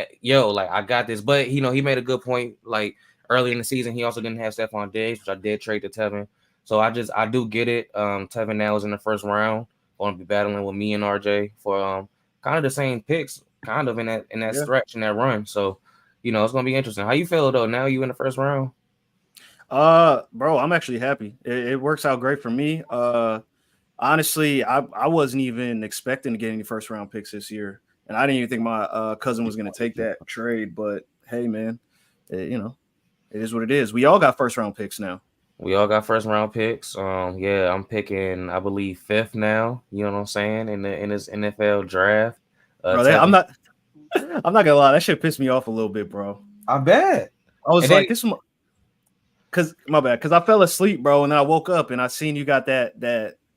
like I got this. But you know, he made a good point. Like earlier in the season, he also didn't have Stephon Diggs, which I did trade to Tevin. So I do get it. Tevin now is in the 1st round. Going to be battling with me and RJ for kind of the same picks, kind of in that stretch in that run. So. You know, it's gonna be interesting. How you feel though? Now you in the 1st round? Bro, I'm actually happy. It works out great for me. Honestly, I wasn't even expecting to get any 1st-round picks this year, and I didn't even think my cousin was gonna take that trade. But hey, man, you know, it is what it is. We all got 1st-round picks now. We all got 1st-round picks. Yeah, I'm picking, I believe, 5th now. You know what I'm saying? In this NFL draft. Bro, I'm not gonna lie, that shit pissed me off a little bit, bro. I bet. I was like, this because my bad, because I fell asleep, bro, and then I woke up and I seen you got that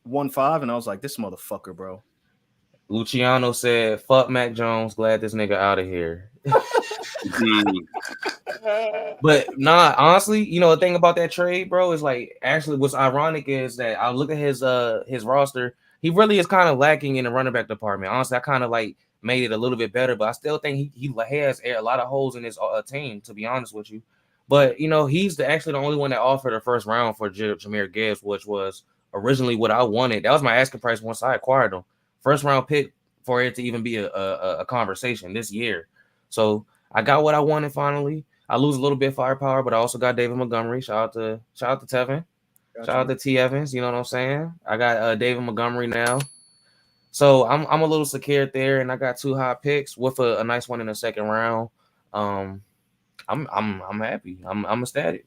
1-5, and I was like, this motherfucker, bro. Luciano said, "Fuck Mac Jones. Glad this nigga out of here." But nah, honestly, you know the thing about that trade, bro, is like actually what's ironic is that I look at his roster. He really is kind of lacking in the running back department. Honestly, I kind of like made it a little bit better, but I still think he has a lot of holes in his team. To be honest with you, but you know he's actually the only one that offered a first round for Jahmyr Gibbs, which was originally what I wanted. That was my asking price once I acquired him. First round pick for it to even be a conversation this year. So I got what I wanted finally. I lose a little bit of firepower, but I also got David Montgomery. Shout out to Tevin. Gotcha. Shout out to T Evans. You know what I'm saying? I got David Montgomery now. So I'm a little secured there, and I got 2 high picks with a nice one in the second round. I'm happy. I'm ecstatic.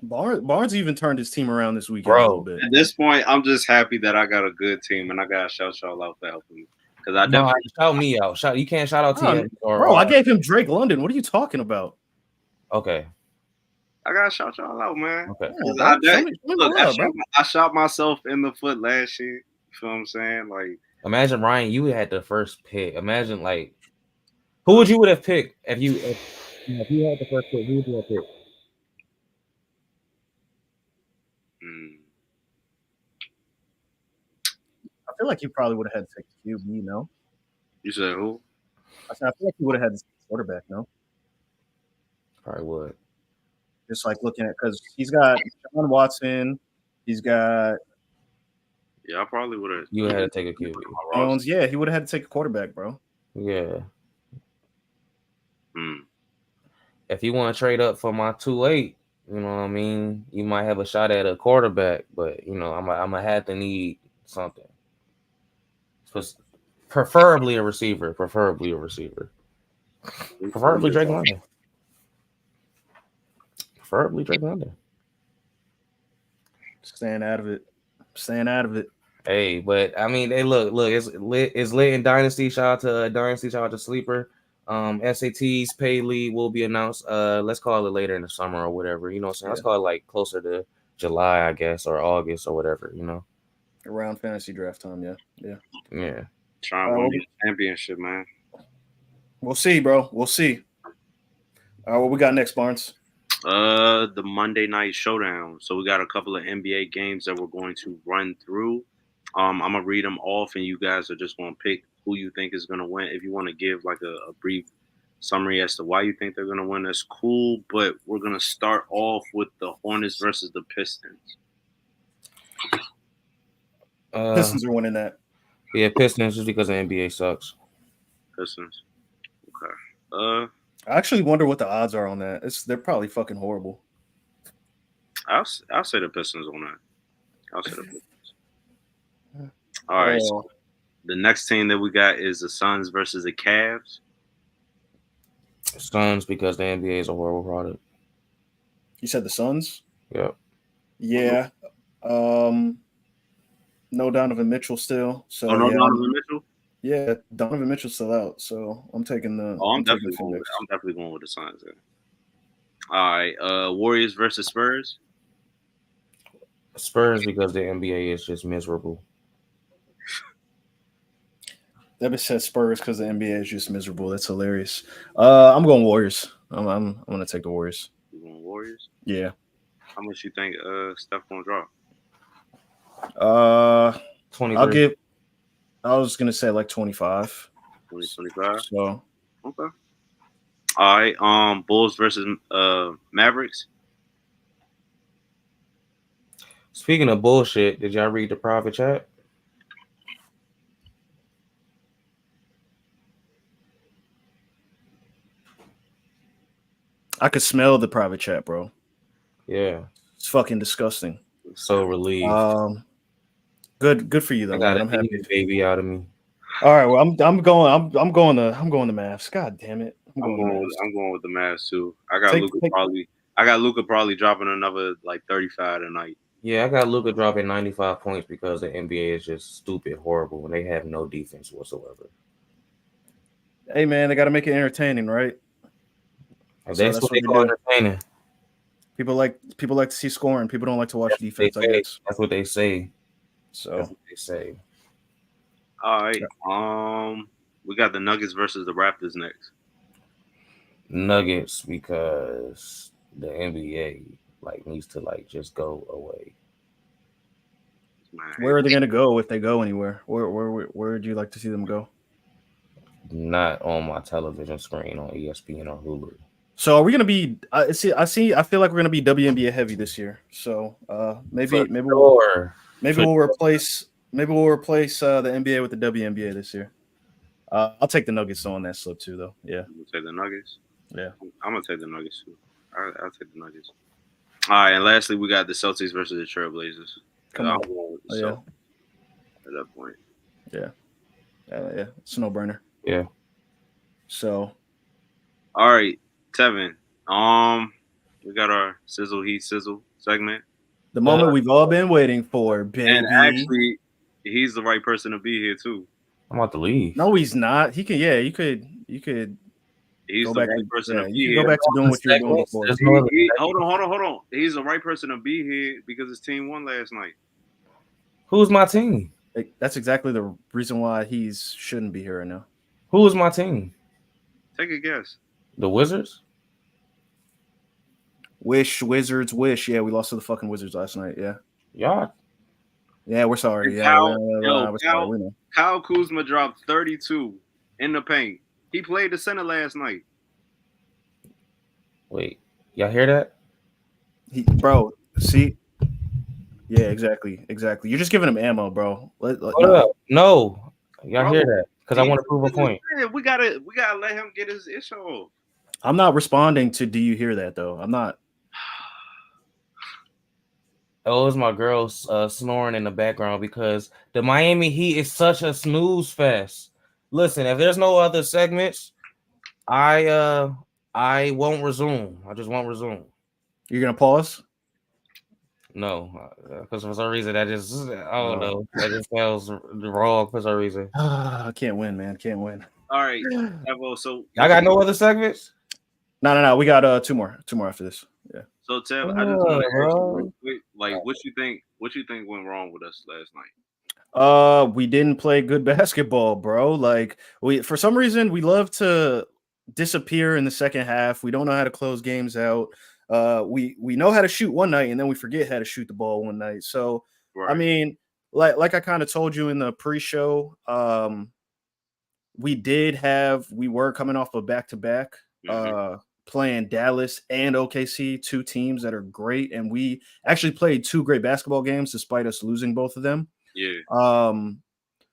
Barnes even turned his team around this weekend Bro. a little bit. At this point, I'm just happy that I got a good team, and I gotta shout y'all out for helping me. Because I No, definitely shout me out. You can't shout out T Evans Bro, I gave him Drake London. What are you talking about? Okay. I gotta shout y'all out, man. Okay. I shot myself in the foot last year. You feel what I'm saying? Like, imagine Ryan, you had the first pick. Imagine like who would you have picked if you had the first pick? Who would you have picked? I feel like you probably would have had to take QB, you know? You said who? I feel like you would have had to take quarterback, no? Probably would. Just like looking at, because he's got John Watson, he's got. Yeah, I probably would have. You had to take a QB. Jones, yeah, he would have had to take a quarterback, bro. Yeah. If you want to trade up for my 2-8, you know what I mean? You might have a shot at a quarterback, but you know, I'm gonna have to need something. Preferably a receiver. Preferably Drake London. Staying out of it. Hey, but I mean, hey, look, it's lit in Dynasty. Shout out to Dynasty. Shout out to Sleeper. SATs pay lead will be announced. Let's call it later in the summer or whatever. You know what I'm saying? Let's call it like closer to July, I guess, or August or whatever. You know, around fantasy draft time. Yeah. Trying to win the championship, man. We'll see, bro. We'll see. What we got next, Barnes? The Monday night showdown. So we got a couple of NBA games that we're going to run through. I'm gonna read them off, and you guys are just gonna pick who you think is gonna win. If you want to give like a brief summary as to why you think they're gonna win, that's cool. But we're gonna start off with the Hornets versus the Pistons. Pistons are winning that. Yeah, Pistons just because the NBA sucks. Pistons. Okay. I actually wonder what the odds are on that. They're probably fucking horrible. I'll say the Pistons on that. I'll say the Pistons. All right. So the next team that we got is the Suns versus the Cavs. Suns because the NBA is a horrible product. You said the Suns? Yep. Yeah. No Donovan Mitchell still. So Donovan Mitchell? Yeah, Donovan Mitchell's still out. So I'm taking the. I'm definitely going with the Suns. Then. All right. Warriors versus Spurs. Spurs because the NBA is just miserable. That bitch said Spurs because the NBA is just miserable. That's hilarious. I'm going Warriors. I'm gonna take the Warriors. You going Warriors? Yeah. How much you think Steph gonna drop? 23. I was gonna say like 25. 25. So okay. All right. Bulls versus Mavericks. Speaking of bullshit, did y'all read the private chat? I could smell the private chat, bro. Yeah. It's fucking disgusting. So relieved. Good for you though. I got man. I'm happy. baby out of me. All right, well, I'm going the Mavs. God damn it. I'm going with the Mavs too. I got Luka probably dropping another like 35 tonight. Yeah, I got Luka dropping 95 points because the NBA is just stupid, horrible, and they have no defense whatsoever. Hey man, they got to make it entertaining, right? That's what they call entertaining. People like to see scoring. People don't like to watch defense, I say. guess. That's what they say. That's So what they say. All right. We got the Nuggets versus the Raptors next. Nuggets because the NBA needs to just go away. Man, where are they going to go if they go anywhere? Where would you like to see them go? Not on my television screen on ESPN or Hulu. So are we going to be? I feel like we're going to be WNBA heavy this year. So maybe we'll replace the NBA with the WNBA this year. I'll take the Nuggets on that slip too, though. Yeah, you take the Nuggets. Yeah, I'm gonna take the Nuggets too. I'll take the Nuggets. All right, and lastly, we got the Celtics versus the Trailblazers. Come on. At that point. Yeah, it's a no-brainer. Yeah. So, all right, Tevin. We got our Sizzle Heat Sizzle segment. The moment we've all been waiting for, baby. And actually, he's the right person to be here too. I'm about to leave. No, he's not. He can. Yeah, you could. He's go the back right to, person yeah, to be you can here. go back to doing what you were doing before. Hold on. He's the right person to be here because his team won last night. Who's my team? That's exactly the reason why he shouldn't be here right now. Who is my team? Take a guess. The Wizards? Wizards. Yeah, we lost to the fucking Wizards last night. Yeah. Yeah, we're sorry. We're sorry. We know. Kyle Kuzma dropped 32 in the paint. He played the center last night. Wait, y'all hear that? Bro, see? Yeah, exactly. You're just giving him ammo, bro. No, y'all hear that? Because I want to prove a point. We gotta let him get his issue off. I'm not responding to. Do you hear that though? I'm not. Oh, it's my girl snoring in the background because the Miami Heat is such a snooze fest. Listen, if there's no other segments, I won't resume. I just won't resume. You're gonna pause? No, because for some reason I don't know. That just sounds wrong for some reason. I can't win, man. Can't win. All right, Evo. So y'all got no other segments? No. We got two more after this. Yeah. So Tev, I just want to ask you real quick, what you think went wrong with us last night? We didn't play good basketball, bro. For some reason we love to disappear in the second half. We don't know how to close games out. We know how to shoot one night and then we forget how to shoot the ball one night. So right. I mean, like I kind of told you in the pre-show, we were coming off a back-to-back, playing Dallas and OKC, two teams that are great, and we actually played two great basketball games despite us losing both of them. Yeah.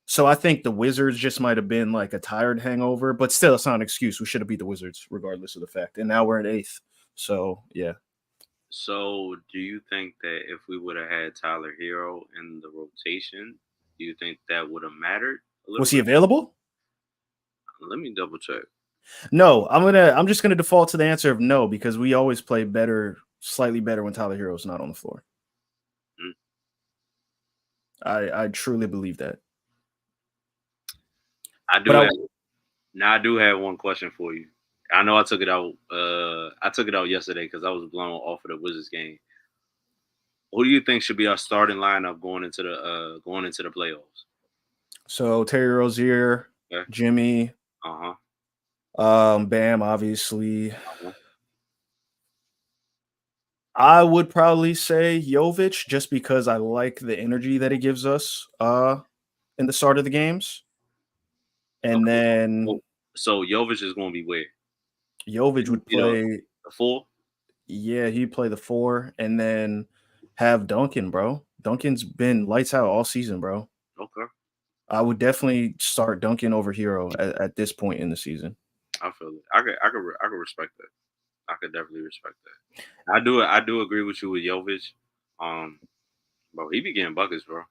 So I think the Wizards just might have been like a tired hangover, but still, it's not an excuse. We should have beat the Wizards regardless of the fact. And now we're in 8th. So yeah. So do you think that if we would have had Tyler Hero in the rotation, do you think that would have mattered? Was he available? Let me double check. No, I'm just gonna default to the answer of no because we always play slightly better when Tyler Hero is not on the floor. I truly believe that. I do have one question for you. I know I took it out. I took it out yesterday because I was blown off of the Wizards game. Who do you think should be our starting lineup going into the playoffs? So Terry Rozier, Jimmy, Bam, obviously. I would probably say Jovic just because I like the energy that he gives us in the start of the games. And then so Jovic is going to be where? Jovic would play the 4. Yeah, he'd play the 4 and then have Duncan, bro. Duncan's been lights out all season, bro. Okay. I would definitely start Duncan over Hero at this point in the season. I feel it. I could respect that. I could definitely respect that. I do agree with you with Jovic. Bro, he be getting buckets, bro.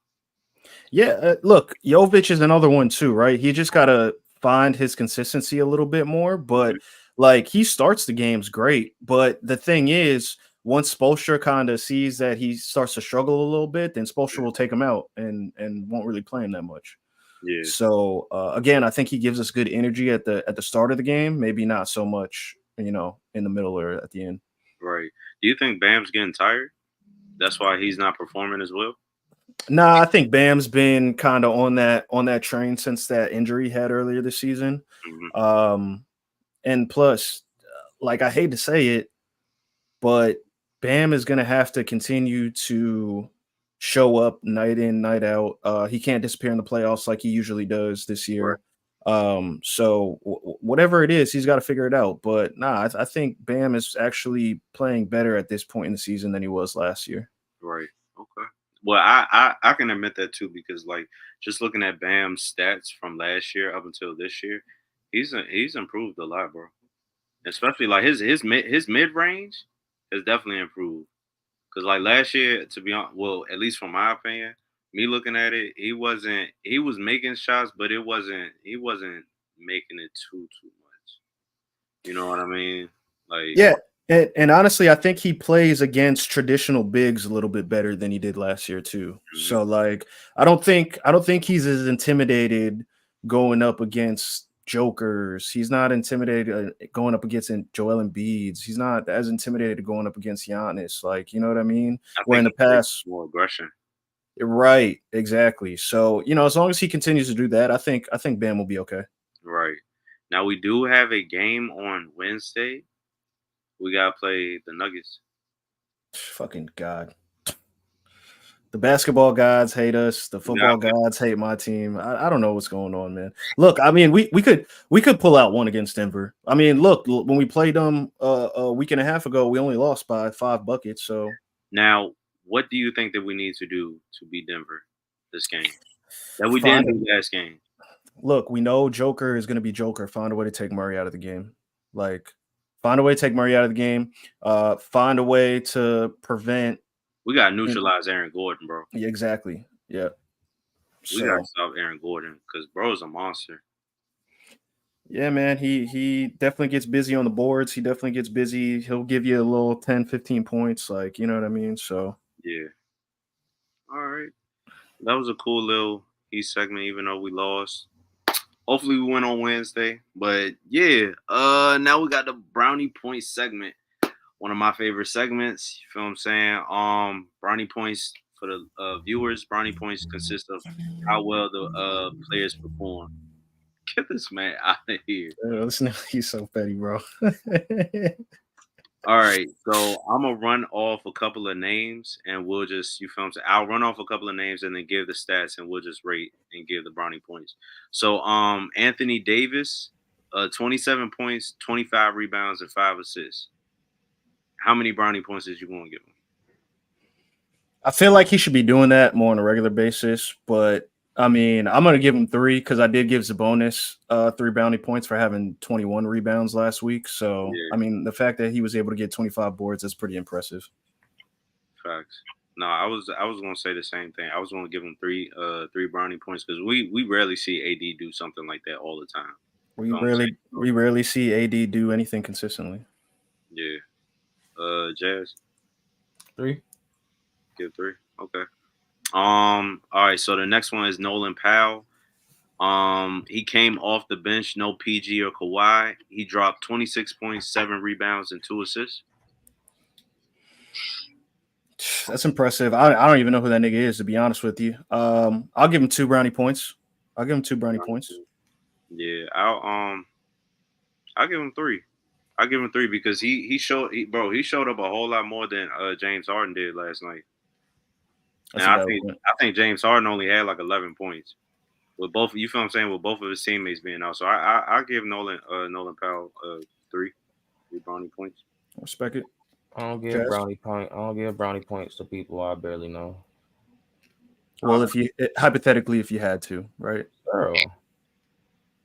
Yeah, look, Jovic is another one too, right? He just gotta find his consistency a little bit more, but he starts the games great. But the thing is, once Spoelstra kind of sees that he starts to struggle a little bit, then Spoelstra will take him out and won't really play him that much. Yeah. So again, I think he gives us good energy at the start of the game, maybe not so much, in the middle or at the end. Right. Do you think Bam's getting tired? That's why he's not performing as well. Nah, I think Bam's been kind of on that train since that injury he had earlier this season. Mhm. And plus, like I hate to say it, but Bam is going to have to continue to show up night in, night out. He can't disappear in the playoffs like he usually does this year. So whatever it is, he's got to figure it out. But nah, I think Bam is actually playing better at this point in the season than he was last year. Right. Okay. Well, I can admit that too because like just looking at Bam's stats from last year up until this year, he's improved a lot, bro. Especially like his mid range has definitely improved. Cause like last year, to be honest, well, at least from my opinion, me looking at it, he was making shots, but he wasn't making it too much. You know what I mean? Like Yeah. And honestly, I think he plays against traditional bigs a little bit better than he did last year too. Mhm. So like I don't think he's as intimidated going up against jokers. He's not intimidated going up against Joel Embiid. He's not as intimidated going up against Giannis. Like, you know what I mean? I Where in the think he plays past, more aggression. right, exactly. So, as long as he continues to do that, I think Bam will be okay. Right. Now we do have a game on Wednesday. We gotta play the Nuggets. Fucking God. The basketball gods hate us. The football Yeah. gods hate my team. I don't know what's going on, man. Look, I mean, we could pull out one against Denver. I mean, look, when we played them a week and a half ago, we only lost by 5 buckets. So Now, what do you think that we need to do to beat Denver this game? That we Find didn't do last game. look, we know Joker is going to be Joker. Find a way to take Murray out of the game. Like, find a way to take Murray out of the game. Find a way to prevent. We gotta neutralize Aaron Gordon, bro. Yeah, exactly. Yeah. We gotta stop Aaron Gordon because bro's a monster. Yeah, man, he definitely gets busy on the boards. He definitely gets busy. He'll give you a little 10, 15 points, like, you know what I mean? So, Yeah. All right. That was a cool little East segment, even though we lost. Hopefully we win on Wednesday. But yeah, now we got the brownie points segment. One of my favorite segments. You feel what I'm saying? Brownie points for the viewers. Brownie points consist of how well the players perform. Get this man out of here. listen, he's so petty, bro. All right, so I'm gonna run off a couple of names, and we'll just you feel what I'm saying. I'll run off a couple of names and then give the stats, and we'll just rate and give the brownie points. So, Anthony Davis, 27 points, 25 rebounds, and 5 assists. How many brownie points did you want to give him? I feel like he should be doing that more on a regular basis, but I mean, I'm gonna give him 3 because I did give Sabonis 3 brownie points for having 21 rebounds last week. So, Yeah. I mean, the fact that he was able to get 25 boards is pretty impressive. Facts. No, I was gonna say the same thing. I was gonna give him 3 brownie points because we rarely see AD do something like that all the time. We rarely see AD do anything consistently. Yeah. Jazz. 3. Give 3. Okay. All right. So the next one is Nolan Powell. He came off the bench, no PG or Kawhi. He dropped 26 points, 7 rebounds, and 2 assists. That's impressive. I don't even know who that nigga is, to be honest with you. I'll give him 2 brownie points. I'll give him 2 brownie points. Yeah, I'll give him 3. I'll give him 3 because he showed up a whole lot more than James Harden did last night. And I think James Harden only had like 11 points. With both, you feel what I'm saying, with both of his teammates being out. So I give Nolan Powell 3 brownie points. Respect it. I don't give brownie points to people I barely know. Well, if you hypothetically, if you had to, right? Girl,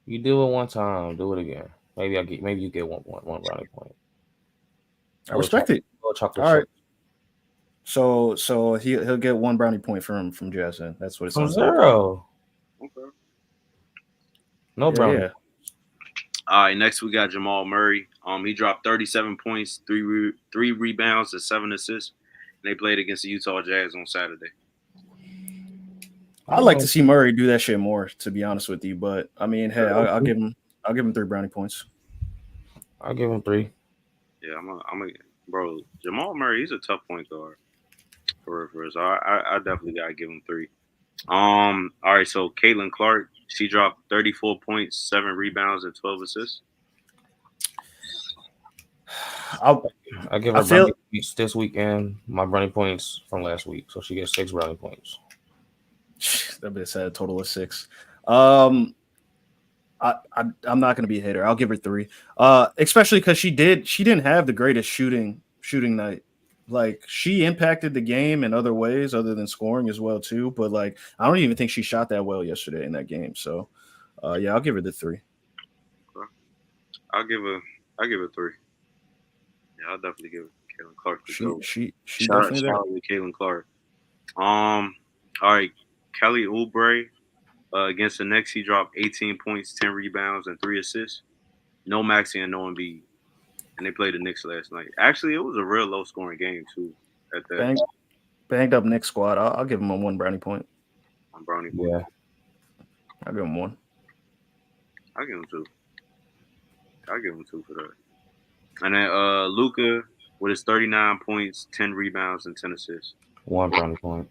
you do it one time, do it again. Maybe you get one brownie point. I respect it. All right. So he'll get 1 brownie point from Jason. That's what it's on. 0. Okay. No brownie. Yeah. All right, next we got Jamal Murray. He dropped 37 points, 3 rebounds, and 7 assists. And they played against the Utah Jazz on Saturday. I'd like to see Murray do that shit more, to be honest with you. But I mean, hey, I'll give him 3 brownie points. I'll give him 3. Yeah, I'm gonna Bro, Jamal Murray, he's a tough point guard for real. So I definitely gotta give him 3. All right, so Caitlin Clark, she dropped 34 points, 7 rebounds, and 12 assists. I give her I feel- brownie points this weekend. My brownie points from last week, so she gets 6 brownie points. That bitch had a total of 6. I'm not gonna be a hater. I'll give her 3. Especially because she didn't have the greatest shooting night. Like, she impacted the game in other ways other than scoring as well too. But like, I don't even think she shot that well yesterday in that game. So yeah, I'll give her the 3. I'll give her 3. Yeah, I'll definitely give Caitlin Clark the go. She Shout definitely there. out to Caitlin Clark. All right, Kelly Oubre against the Knicks, he dropped 18 points, 10 rebounds, and 3 assists. No Maxey and no Embiid, and they played the Knicks last night. Actually, it was a real low scoring game too. At that Banged up Knicks squad. I'll give him a 1 brownie point. on Brownie. Yeah, I'll give him 1. I'll give him 2. I'll give him 2 for that. And then Luka with his 39 points, 10 rebounds, and 10 assists. 1 brownie point.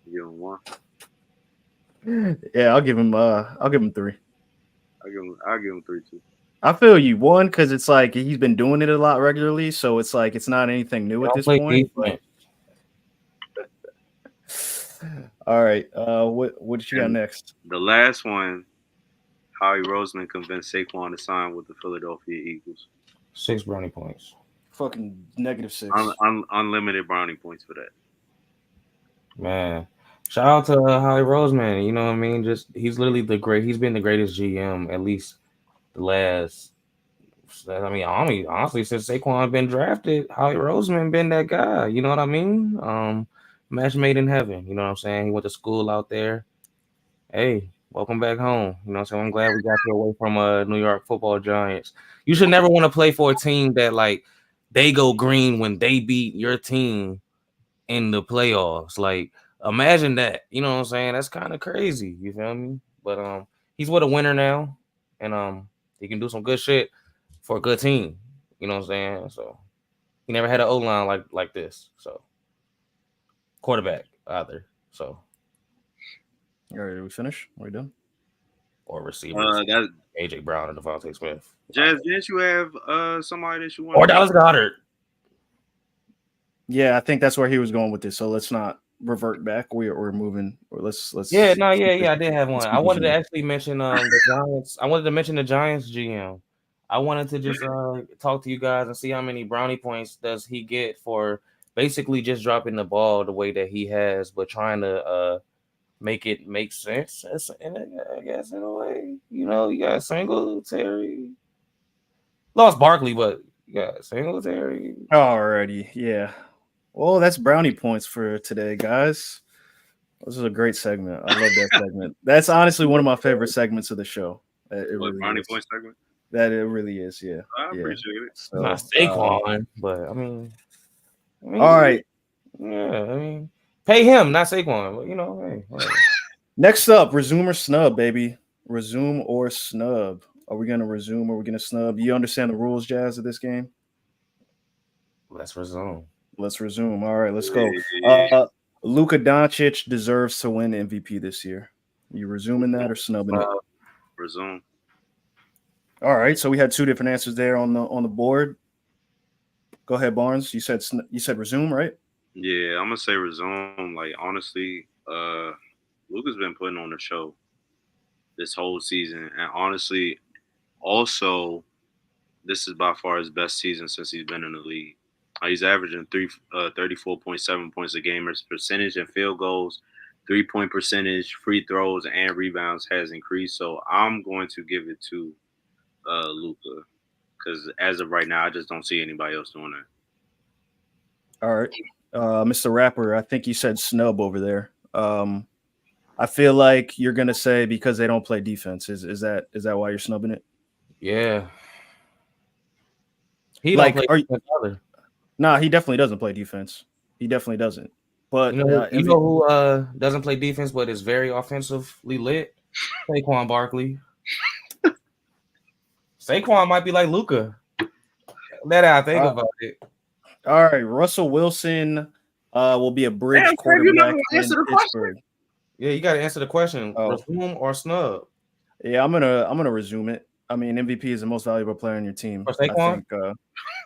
You give him 1. Yeah, I'll give him 3. I'll give him 3 too. I feel you. 1, because it's like he's been doing it a lot regularly, so it's like it's not anything new at this point. All right. What did you got next? The last one, Howie Roseman convinced Saquon to sign with the Philadelphia Eagles. 6 brownie points. Fucking -6. Unlimited brownie points for that. Man, shout out to Howie Roseman. You know what I mean? Just he's literally he's been the greatest GM at least the last. I mean, honestly, since Saquon been drafted, Howie Roseman been that guy. You know what I mean? Match made in heaven. You know what I'm saying? He went to school out there. Hey, welcome back home. You know what I'm saying? I'm glad we got you away from New York Football Giants. You should never want to play for a team that like they go green when they beat your team in the playoffs. Like, imagine that. You know what I'm saying? That's kind of crazy. You feel me? But he's with a winner now, and he can do some good shit for a good team. You know what I'm saying? So he never had an O-line like this. So quarterback either. So All right, are we finished? Are we done? or receiver. That AJ Brown and Devontae Smith. Jazz, didn't you have somebody that you Or want? Dallas Goddard. Yeah, I think that's where he was going with this. So let's not revert back. We're moving. Or let's. Yeah, no, yeah. I did have one. let's I keep wanted to moving. actually mention the Giants. I wanted to mention the Giants GM. I wanted to just talk to you guys and see how many brownie points does he get for basically just dropping the ball the way that he has, but trying to make it make sense. I guess in a way, you know, you got Singletary, lost Barkley, but you got Singletary. Alrighty, yeah. Well, that's brownie points for today, guys. This is a great segment. I love that segment. That's honestly one of my favorite segments of the show. It What, really brownie is. point segment? That it really is. Yeah. I Yeah. appreciate it. So, Not Saquon, but I mean, all right. Yeah, I mean, pay him, not Saquon. But, you know, hey, whatever. Next up, resume or snub, baby. Resume or snub. Are we gonna resume or are we gonna snub? You understand the rules, Jazz, of this game? Let's resume. Let's resume. All right, let's go. Yeah. Luka Doncic deserves to win MVP this year. You resuming that or snubbing it? Resume. All right, so we had 2 different answers there on the board. Go ahead, Barnes. You said resume, right? Yeah, I'm gonna say resume. Like, honestly, Luka's been putting on the show this whole season, and honestly, also, this is by far his best season since he's been in the league. He's averaging 34.7 points a game. His percentage in field goals, 3-point percentage, free throws, and rebounds has increased. So I'm going to give it to Luka, because as of right now, I just don't see anybody else doing that. All right, Mr. Rapper. I think you said snub over there. I feel like you're gonna say because they don't play defense. Is that why you're snubbing it? Yeah. He Like, don't play defense either. Nah, he definitely doesn't play defense. He definitely doesn't. But You know who doesn't play defense but is very offensively lit? Saquon Barkley. Saquon might be like Luka. Let I think Uh, about it. All right, Russell Wilson will be a bridge Damn, Craig, you're not quarterback gonna in answer the question? Pittsburgh. Yeah, you got to answer the question: Oh. resume or snub? Yeah, I'm gonna resume it. I mean, MVP is the most valuable player on your team. For Saquon?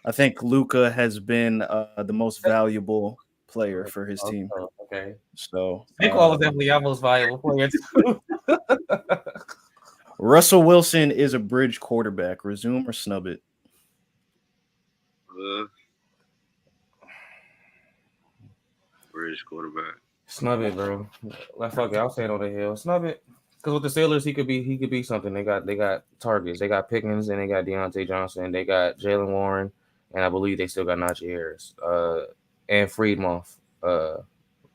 I think Luka has been the most valuable player for his team. Okay. So Saquon was definitely our most valuable player too. Russell Wilson is a bridge quarterback. Resume or snub it? British quarterback. Snub it, bro. Like fuck it, I'll say it on the hill. Snub it. Because with the Steelers, he could be something. They got targets. They got Pickens and they got Deontay Johnson. They got Jalen Warren, and I believe they still got Najee Harris. And Friedmoff,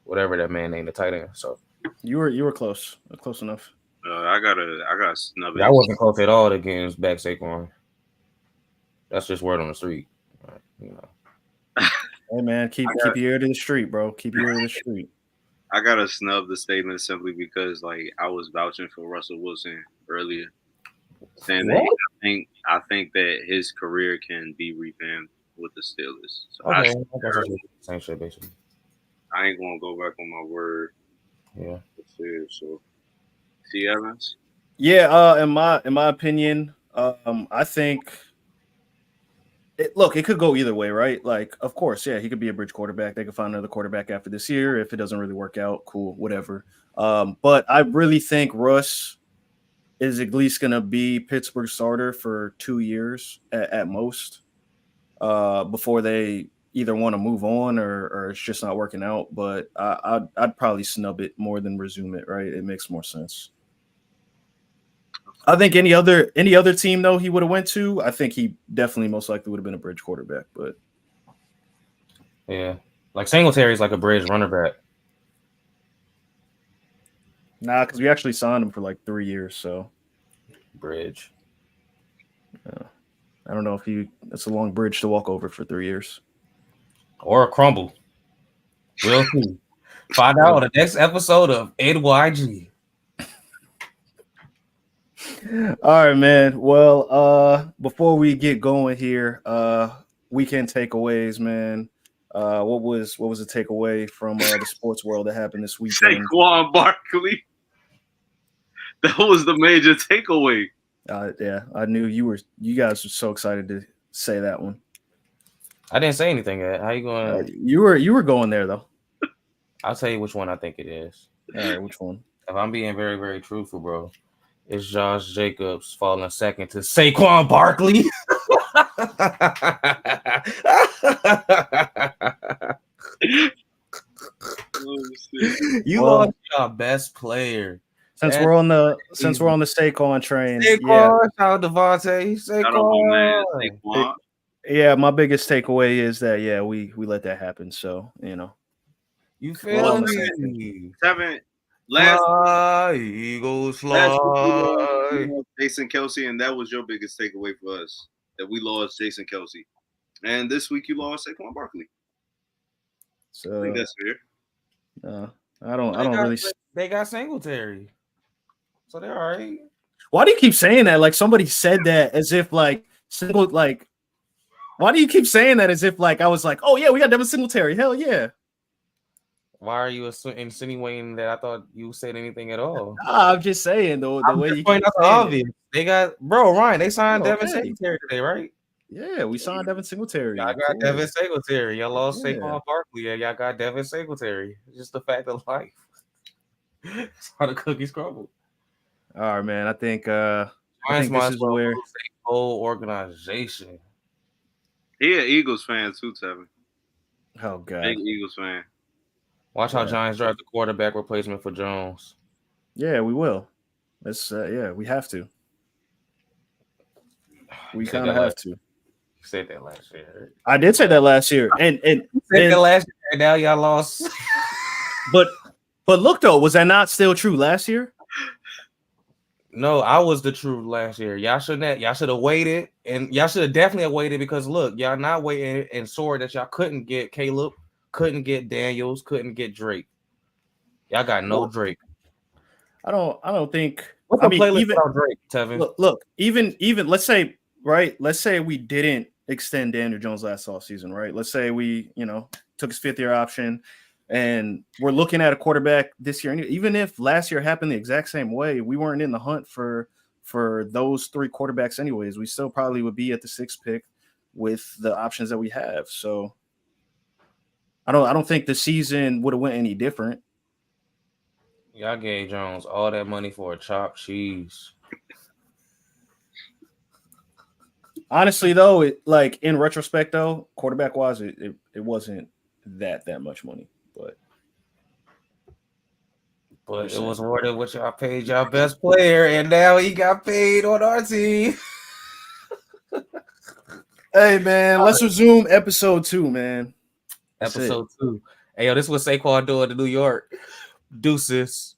whatever that man named, the tight end. So You were close enough. I gotta snub it. I wasn't close at all against back Saquon. That's just word on the street. You know. Hey man, keep your ear to the street, bro. Keep your ear to the street. I gotta snub the statement simply because like I was vouching for Russell Wilson earlier, saying that I think that his career can be revamped with the Steelers. So Okay, same shit basically. I ain't gonna go back on my word. Yeah. So, T. Evans. Yeah, in my opinion, I think it could go either way, right? Like, of course, yeah, he could be a bridge quarterback. They could find another quarterback after this year. If it doesn't really work out, cool, whatever. But I really think Russ is at least going to be Pittsburgh's starter for 2 years at most before they either want to move on or it's just not working out. But I'd probably snub it more than resume it, right? It makes more sense. I think any other team though he would have went to, I think he definitely most likely would have been a bridge quarterback. But yeah, like Singletary's like a bridge runner back. Nah, because we actually signed him for like 3 years, so bridge. I don't know if it's a long bridge to walk over for 3 years. Or a crumble. We'll see. Find out on the next episode of NYG. All right, man. Well, before we get going here, weekend takeaways, man. What was the takeaway from the sports world that happened this weekend? Saquon Barkley. That was the major takeaway. Yeah, I knew you guys were so excited to say that one. I didn't say anything yet. How you going? You were going there though. I'll tell you which one I think it is. All right, which one? If I'm being very, very truthful, bro, it's Josh Jacobs falling second to Saquon Barkley. You lost your best player. Since we're on the Saquon train, Saquon, shout out Devontae. Saquon. Yeah, my biggest takeaway is that we let that happen. So you feel me? Eagles fly. Jason Kelce, and that was your biggest takeaway for us, that we lost Jason Kelce. And this week you lost Saquon Barkley. So I think that's fair. I don't really. They got Singletary, so they're all right. Why do you keep saying that? Like somebody said that as if like Why do you keep saying that as if like I was like, oh yeah, we got Devin Singletary. Hell yeah. Why are you insinuating that I thought you said anything at all? Nah, I'm just saying the way you keep obvious. They got Ryan. They signed Devin Singletary today, right? Yeah, we signed Devin Singletary. I got Devin Singletary. Y'all lost Saquon Barkley. Yeah, y'all got Devin Singletary. It's just the fact of life. That's how the cookies crumble. All right, man. I think this is where whole organization. He an Eagles fan too, Tevin. Oh god, big Eagles fan. Watch how Giants draft the quarterback replacement for Jones. Yeah, we will. Let's we have to. We kind of have to. You said that last year. I did say that last year, and you said that last year, and now y'all lost. But look though, was that not still true last year? No, I was the truth last year. Y'all should have waited, and y'all should have definitely waited because look, y'all not waiting and sorry that y'all couldn't get Caleb, couldn't get Daniels, couldn't get Drake. Y'all got no Drake. I don't think. What's the playlist without Drake, Tevin? Look, even let's say we didn't extend Daniel Jones last offseason, right? Let's say we, took his 5th-year option and we're looking at a quarterback this year. Even if last year happened the exact same way, we weren't in the hunt for those 3 quarterbacks anyways. We still probably would be at the 6th pick with the options that we have. So I don't think the season would have went any different. Y'all gave Jones all that money for a chopped cheese. Honestly, though, in retrospect, though, quarterback wise, it wasn't that much money, but it was more than what y'all paid y'all best player, and now he got paid on our team. Hey, man, let's resume episode 2, man. Episode 2. Hey, yo, this is what Saquon doing to New York. Deuces.